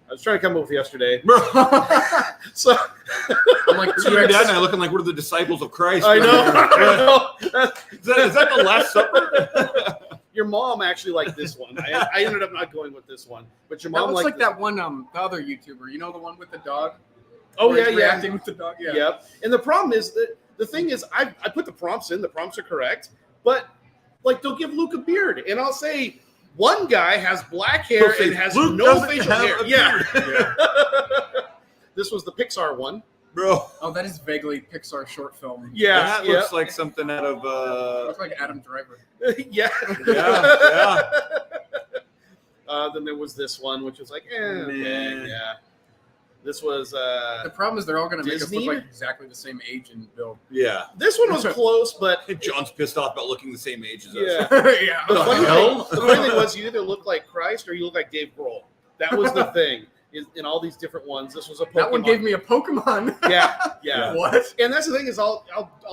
up with yesterday. So I'm like, your dad and I looking like we're the disciples of Christ. I know. Is that the Last Supper? Your mom actually liked this one. I ended up not going with this one, but your that mom looks liked like that one, the other YouTuber. You know, the one with the dog? Oh, Where yeah, he's yeah. reacting with the dog? Yeah. Yep. And the problem is that the thing is, I put the prompts in. The prompts are correct, but like they'll give Luke a beard, and I'll say one guy has black hair and has Luke no doesn't facial have hair. a Yeah. beard. This was the Pixar one, bro. Oh, that is vaguely Pixar short film. Yeah, that looks like something out of. Looks like Adam Driver. yeah. Yeah. Then there was this one, which was like, okay, yeah. This was The problem is they're all going to make us Disney? look like exactly the same age and build. Yeah. this one was close, but John's pissed off about looking the same age as us. yeah. Yeah. The funny, hell? thing, the funny thing was you either look like Christ or you look like Dave Grohl. That was the thing. In all these different ones, this was a Pokemon. That one gave me a Pokemon. Yeah. What? And that's the thing is I'll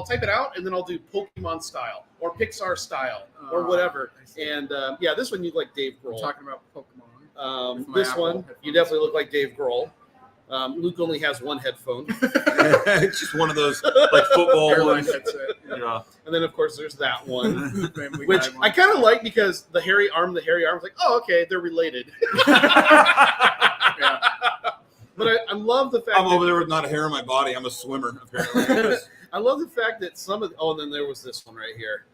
type it out and then I'll do Pokemon style or Pixar style or whatever. And yeah, this one you look like Dave We're Grohl. talking about Pokemon. With my This Apple one headphones. you definitely look like Dave Grohl. Luke only has one headphone. It's just one of those like football Airline ones. headset. Yeah. And then of course there's that one. Family Which Guy I one. kind of like because the hairy arm, was like, oh, okay, they're related. Yeah. But I love the fact I'm over there with not a hair on my body. I'm a swimmer, apparently. I love the fact that some of and then there was this one right here.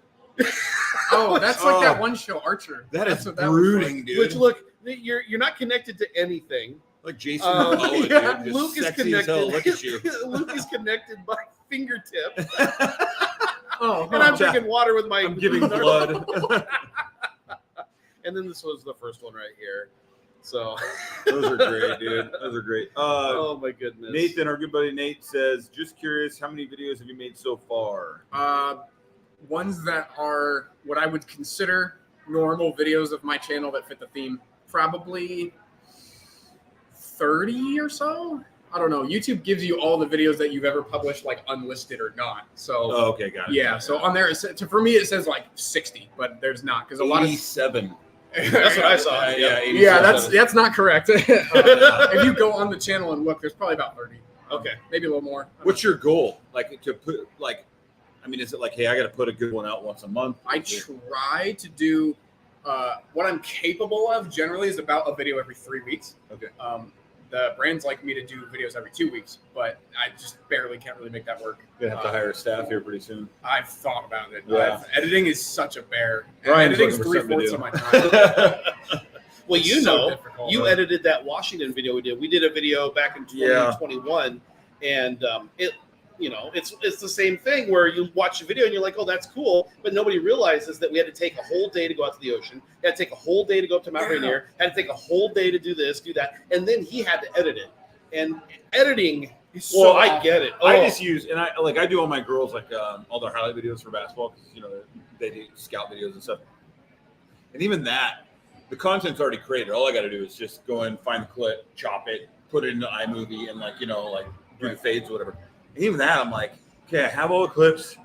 Oh, that's like Oh. that one show, Archer. That That's is what that was brooding, like. dude. Which look, you're not connected to anything. Like Jason Momoa, Yeah, dude. Just Luke is sexy connected. as hell. Look at you. Luke is connected by fingertip, Oh, and I'm huh. drinking water with my. I'm giving blood. And then this was the first one right here. So Those are great, dude. Those are great. oh my goodness. Nathan, our good buddy Nate, says, just curious, how many videos have you made so far? Ones that are what I would consider normal videos of my channel that fit the theme, probably 30 or so. I don't know. YouTube gives you all the videos that you've ever published, like unlisted or not. So Oh, okay, got it. yeah. So on there, for me, it says like 60, but there's not because a lot of 87. That's what I saw. Yeah, 87. yeah, that's not correct. If you go on the channel and look, there's probably about 30. Okay. Maybe a little more. What's your goal? Like to put is it like, hey, I got to put a good one out once a month? I try to do what I'm capable of generally is about a video every 3 weeks. Okay. The brands like me to do videos every 2 weeks, but I just barely can't really make that work. You're gonna have to hire a staff here pretty soon. I've thought about it. Yeah. Editing is such a bear. Ryan's Editing is looking for something 3/4 to of my time. Well, It's you so know, difficult. you edited that Washington video we did. We did a video back in 2021, and it's the same thing where you watch the video and you're like, oh, that's cool, but nobody realizes that we had to take a whole day to go out to the ocean, had to take a whole day to go up to Mount Rainier, had to take a whole day to do this, do that, and then he had to edit it. And editing, so I get it. I Oh. just use, and I do all my girls like all their highlight videos for basketball because they do scout videos and stuff. And even that, the content's already created. All I got to do is just go in, find the clip, chop it, put it into iMovie, and do the fades, or whatever. And even that, I'm like, okay, I have all the clips.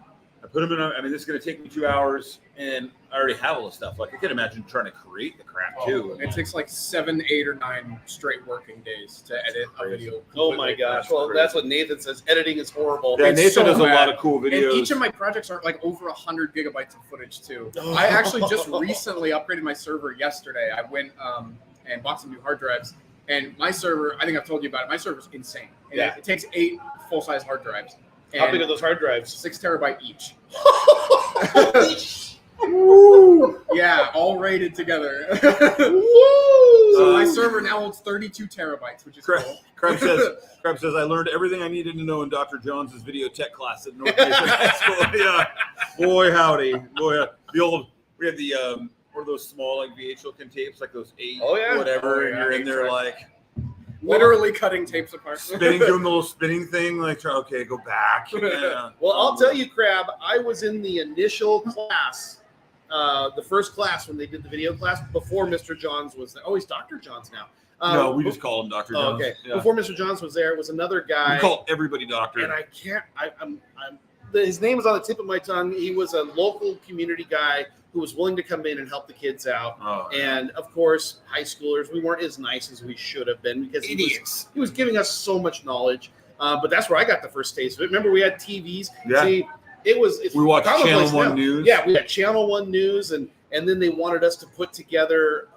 I put them in. I mean, this is going to take me 2 hours, and I already have all the stuff. Like I can imagine trying to create the crap too. It takes like 7, 8, or 9 straight working days to edit a video. Oh my gosh! Well, that's what Nathan says. Editing is horrible. Yeah, It's Nathan so does a bad. lot of cool videos. And each of my projects are like over 100 gigabytes of footage too. I actually just recently upgraded my server yesterday. I went and bought some new hard drives. And my server, I think I've told you about it. My server's insane. And Yeah. it takes 8 full-size hard drives. How And big are those hard drives? 6 terabyte each. Woo! Yeah, all rated together. Woo! So my server now holds 32 terabytes, which is cool. Crab says, I learned everything I needed to know in Dr. Jones's video tech class at North Mason High School. Yeah. Boy, howdy. Boy, we had the, what are those small, like VH looking tapes, like those 8, whatever, and you're in there like, literally cutting tapes apart. doing the little spinning thing, like, okay, go back. Yeah. Well, I'll tell you, Crab, I was in the initial class, the first class when they did the video class before Mr. Johns was there. Oh, he's Dr. Johns now. No, we just call him Dr. Oh, Jones. okay. Yeah. Before Mr. Johns was there, it was another guy. We call everybody doctor. And I can't, his name was on the tip of my tongue. He was a local community guy who was willing to come in and help the kids out. Oh, and of course, high schoolers, we weren't as nice as we should have been because he was giving us so much knowledge. But that's where I got the first taste of it. Remember, we had TVs. Yeah. See, we watched Channel 1 News. Yeah, we had Channel 1 News, and then they wanted us to put together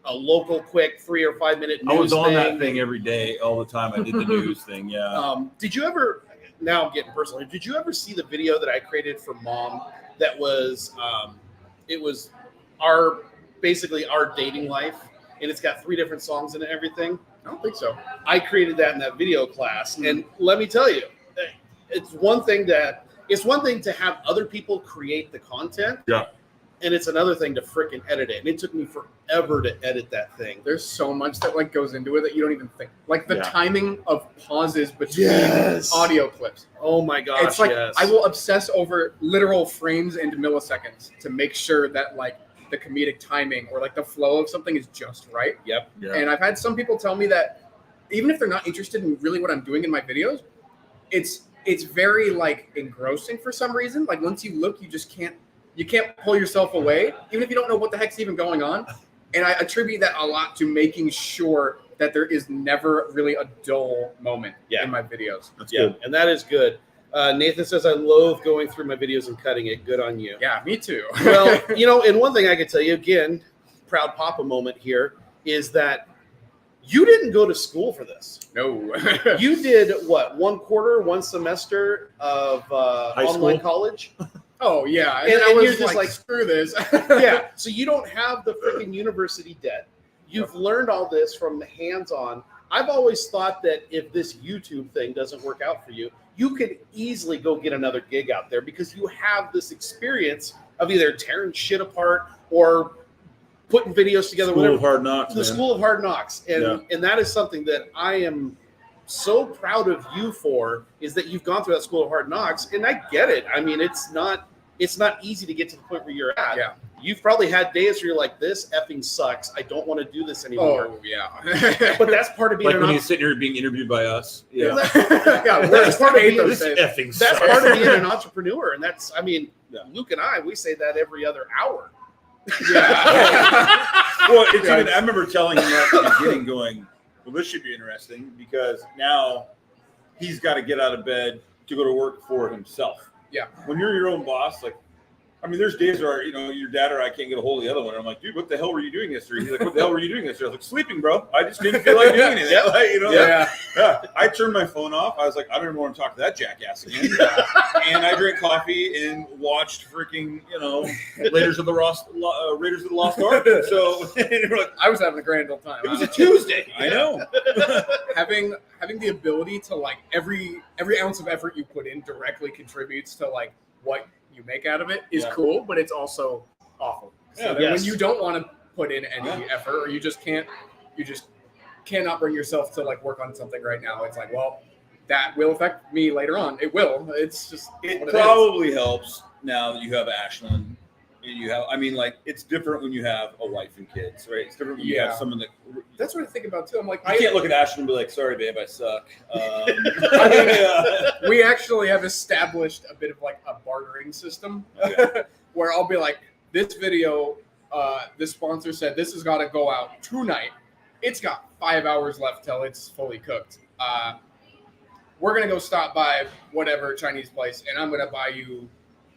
a local, quick 3 or 5 minute news I was on thing. that thing every day, all the time. I did the news thing, yeah. Did you ever? Now I'm getting personal. Did you ever see the video that I created for Mom? That was, it was basically our dating life, and it's got 3 different songs in it and everything. I don't think so. I created that in that video class, and let me tell you, it's one thing to have other people create the content. Yeah. And it's another thing to freaking edit it. And it took me forever to edit that thing. There's so much that like goes into it that you don't even think. Like the Yeah. timing of pauses between Yes. audio clips. Oh my gosh, It's like yes. I will obsess over literal frames and milliseconds to make sure that like the comedic timing or like the flow of something is just right. Yep. Yeah. And I've had some people tell me that even if they're not interested in really what I'm doing in my videos, it's very like engrossing for some reason. Like once you look, you can't pull yourself away, even if you don't know what the heck's even going on. And I attribute that a lot to making sure that there is never really a dull moment in my videos. That's Yeah, good. and that is good. Nathan says, I loathe going through my videos and cutting it. Good on you. Yeah, me too. Well, and one thing I can tell you, again, proud papa moment here, is that you didn't go to school for this. No. You did what, 1 quarter, 1 semester of online school? college? Oh, yeah. And I was you're just like, screw this. Yeah, so you don't have the freaking university debt. You've learned all this from the hands-on. I've always thought that if this YouTube thing doesn't work out for you, you could easily go get another gig out there because you have this experience of either tearing shit apart or putting videos together. School of Hard Knocks, The man. School of Hard Knocks. And that is something that I am so proud of you for, is that you've gone through that School of Hard Knocks. And I get it. I mean, it's not easy to get to the point where you're at. Yeah. You've probably had days where you're like, this effing sucks. I don't want to do this anymore. Oh, yeah. But that's part of being Like an when entrepreneur. he's sitting here being interviewed by us. Yeah. Yeah, That's part of being those This days. effing That's sucks. part of being an entrepreneur. And that's, I mean, Luke and I, we say that every other hour. Well, it's even, I remember telling him at the beginning, going, well, this should be interesting because now he's got to get out of bed to go to work for himself. Yeah. When you're your own boss, like, I mean, there's days where, your dad or I can't get a hold of the other one. I'm like, dude, what the hell were you doing yesterday? He's like, what the hell were you doing yesterday? I was like, sleeping, bro. I just didn't feel like doing anything. Yeah. Yeah. I turned my phone off. I was like, I don't even want to talk to that jackass again. And I drank coffee and watched freaking, Raiders of the Lost Ark. So I was having a grand old time. it was a Tuesday. I know. having the ability to like every ounce of effort you put in directly contributes to like what you make out of it is cool, but it's also awful. So that when you don't want to put in any effort, or you just cannot bring yourself to like work on something right now, it's like, well, that will affect me later on. It will. It's just It what probably helps now that you have Ashlyn and you have, I mean, like, it's different when you have a wife and kids, right? It's different when you have someone that That's what I think about too. I'm like, I can't look at Ashton and be like, "Sorry, babe, I suck." We actually have established a bit of like a bartering system where I'll be like, this video, this sponsor said this has got to go out tonight. It's got 5 hours left till it's fully cooked. We're gonna go stop by whatever Chinese place, and I'm gonna buy you.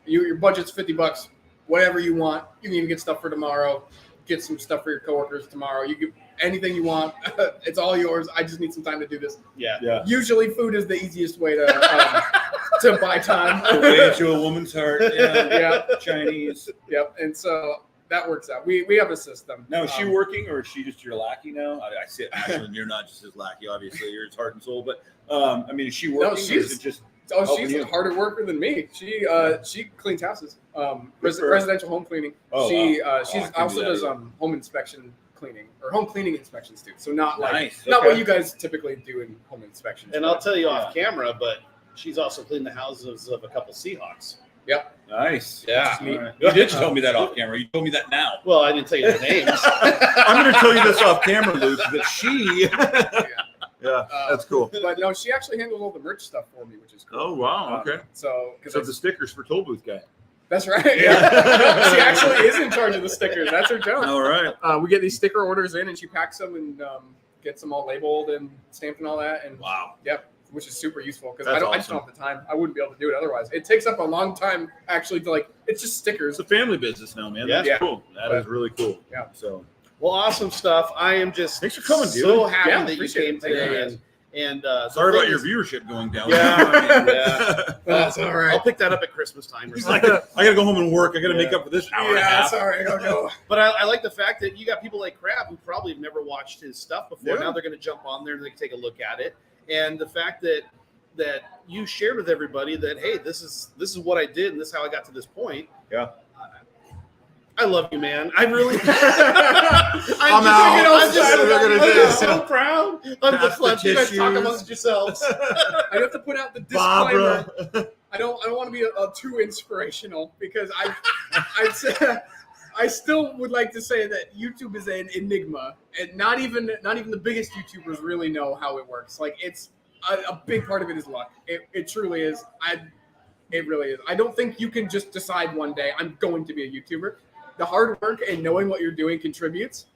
Your budget's $50, whatever you want. You can even get stuff for tomorrow. Get some stuff for your coworkers tomorrow. You can anything you want. It's all yours. I just need some time to do this. Yeah. Usually, food is the easiest way to buy time. Way to a woman's heart. Yeah. Chinese. Yep. And so that works out. We have a system. Now, is she working or is she just your lackey now? I see it, Ashland. You're not just his lackey, obviously. You're his heart and soul. But I mean, is she working? No, she's or is it just she's a harder worker than me. She cleans houses. Residential home cleaning. Oh, wow. She also does home inspection cleaning or home cleaning inspections too. So not like Nice. not Okay. what you guys typically do in home inspections. And I'll tell you off camera, but she's also cleaned the houses of a couple Seahawks. Yep. Nice. Yeah. All right. You did tell me that off camera. You told me that now. Well, I didn't tell you the names. I'm going to tell you this off camera, Luke, that she. Yeah, that's cool. But no, she actually handles all the merch stuff for me, which is cool. Oh, wow. Okay. So the stickers for Toll Booth guy. That's right. Yeah. She actually is in charge of the stickers. That's her job. All right. We get these sticker orders in, and she packs them and gets them all labeled and stamped and all that. And wow. Yep. Which is super useful because That's I just don't have the time. I wouldn't be able to do it otherwise. It takes up a long time actually to like. It's just stickers. It's a family business now, man. Yeah. That's cool. That is really cool. Yeah. So. Well, awesome stuff. I am just Thanks for coming, dude. so happy Yeah, that you appreciate came it. Thank you, today. guys. And Sorry the about thing your is- viewership going down. Yeah. That's all right. I'll pick that up at Christmas time or He's something. like, I got to go home and work. I got to make up for this hour and a half. Sorry. I'll go. But I like the fact that you got people like Crab who probably have never watched his stuff before. Yeah. Now they're going to jump on there and they can take a look at it. And the fact that you shared with everybody that, hey, this is what I did and this is how I got to this point. Yeah. I love you, man. I really. I'm out. I'm just We're gonna do this. so proud. I'm Pass just glad the you guys talk tissues. amongst yourselves. I have to put out the disclaimer. Barbara. I don't want to be too inspirational because I still would like to say that YouTube is an enigma, and not even the biggest YouTubers really know how it works. Like it's a big part of it is luck. It truly is. It really is. I don't think you can just decide one day I'm going to be a YouTuber. The hard work and knowing what you're doing contributes,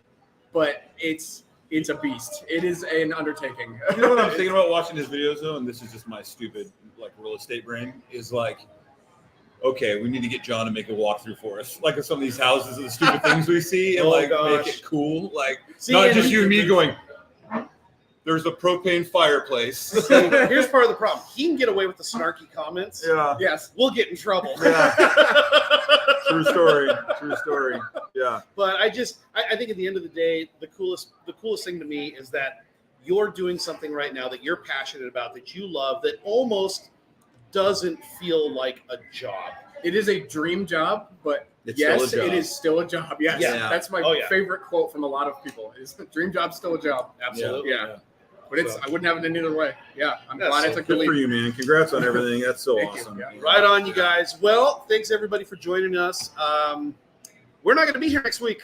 but it's a beast. It is an undertaking. You know what I'm thinking about watching his videos though, and this is just my stupid like real estate brain, is like, okay, we need to get John to make a walkthrough for us, like of some of these houses and the stupid things we see, and Oh, like gosh. make it cool, like See, not and just he- you and me going. There's a propane fireplace. Here's part of the problem. He can get away with the snarky comments. Yeah. Yes. We'll get in trouble. Yeah. True story. True story. Yeah. But I think at the end of the day, the coolest thing to me is that you're doing something right now that you're passionate about, that you love, that almost doesn't feel like a job. It is a dream job, but It's yes, still a job. it is still a job. Yes, Yeah. that's my favorite quote from a lot of people. Is dream job's still a job. Absolutely. Yeah. But I wouldn't have it any other way. Yeah, I'm That's glad so I took the Good for lead. you, man. Congrats on everything. That's so Thank you. awesome. Yeah. Right on, you guys. Well, thanks everybody for joining us. We're not going to be here next week.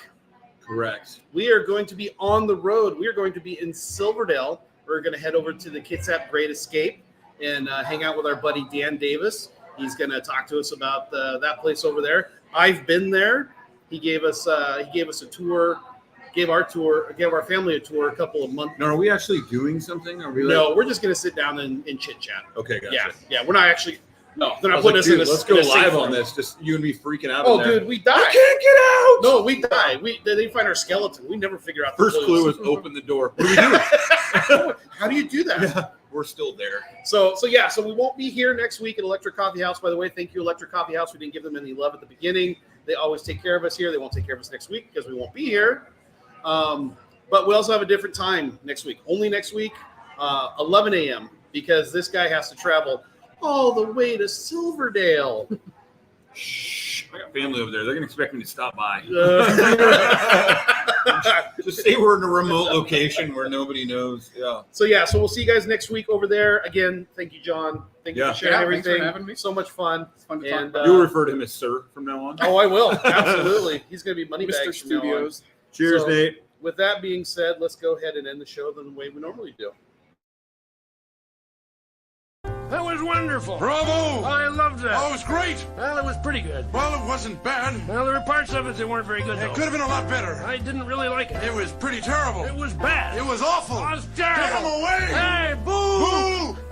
Correct. We are going to be on the road. We are going to be in Silverdale. We're going to head over to the Kitsap Great Escape and hang out with our buddy Dan Davis. He's going to talk to us about that place over there. I've been there. He gave us a tour. Gave our family a tour a couple of months. Now, are we actually doing something? Are we No, we're just going to sit down and chit chat. Okay, gotcha. Yeah. We're not actually. No, they're I not was putting like, us in dude, a. let's go in a safe live room. on this. Just you and me freaking out. Oh, in there. dude, we died. I can't get out. No, we died. They find our skeleton. We never figure out. First the clue clues. was open the door. What do we do? How do you do that? Yeah, we're still there. So we won't be here next week at Electric Coffee House. By the way, thank you, Electric Coffee House. We didn't give them any love at the beginning. They always take care of us here. They won't take care of us next week because we won't be here. But we also have a different time next week. Only next week, 11 a.m. because this guy has to travel all the way to Silverdale. Shh, I got family over there. They're gonna expect me to stop by. Uh, Just say we're in a remote location where nobody knows. Yeah. So we'll see you guys next week over there. Again, thank you, John. Thank you for sharing thanks for everything. having me. So much fun. It's fun to And, talk about. You'll refer to him as Sir from now on. Oh, I will. Absolutely. He's going to be Mr. Moneybags from now on. Studios. Cheers, so- Nate. with that being said, let's go ahead and end the show the way we normally do. That was wonderful. Bravo! I loved that. Oh, it was great. Well, it was pretty good. Well, it wasn't bad. Well, there were parts of it that weren't very good, though. It could have been a lot better. I didn't really like it. It was pretty terrible. It was bad. It was awful. It was terrible. Get him away! Hey, boo! Boo!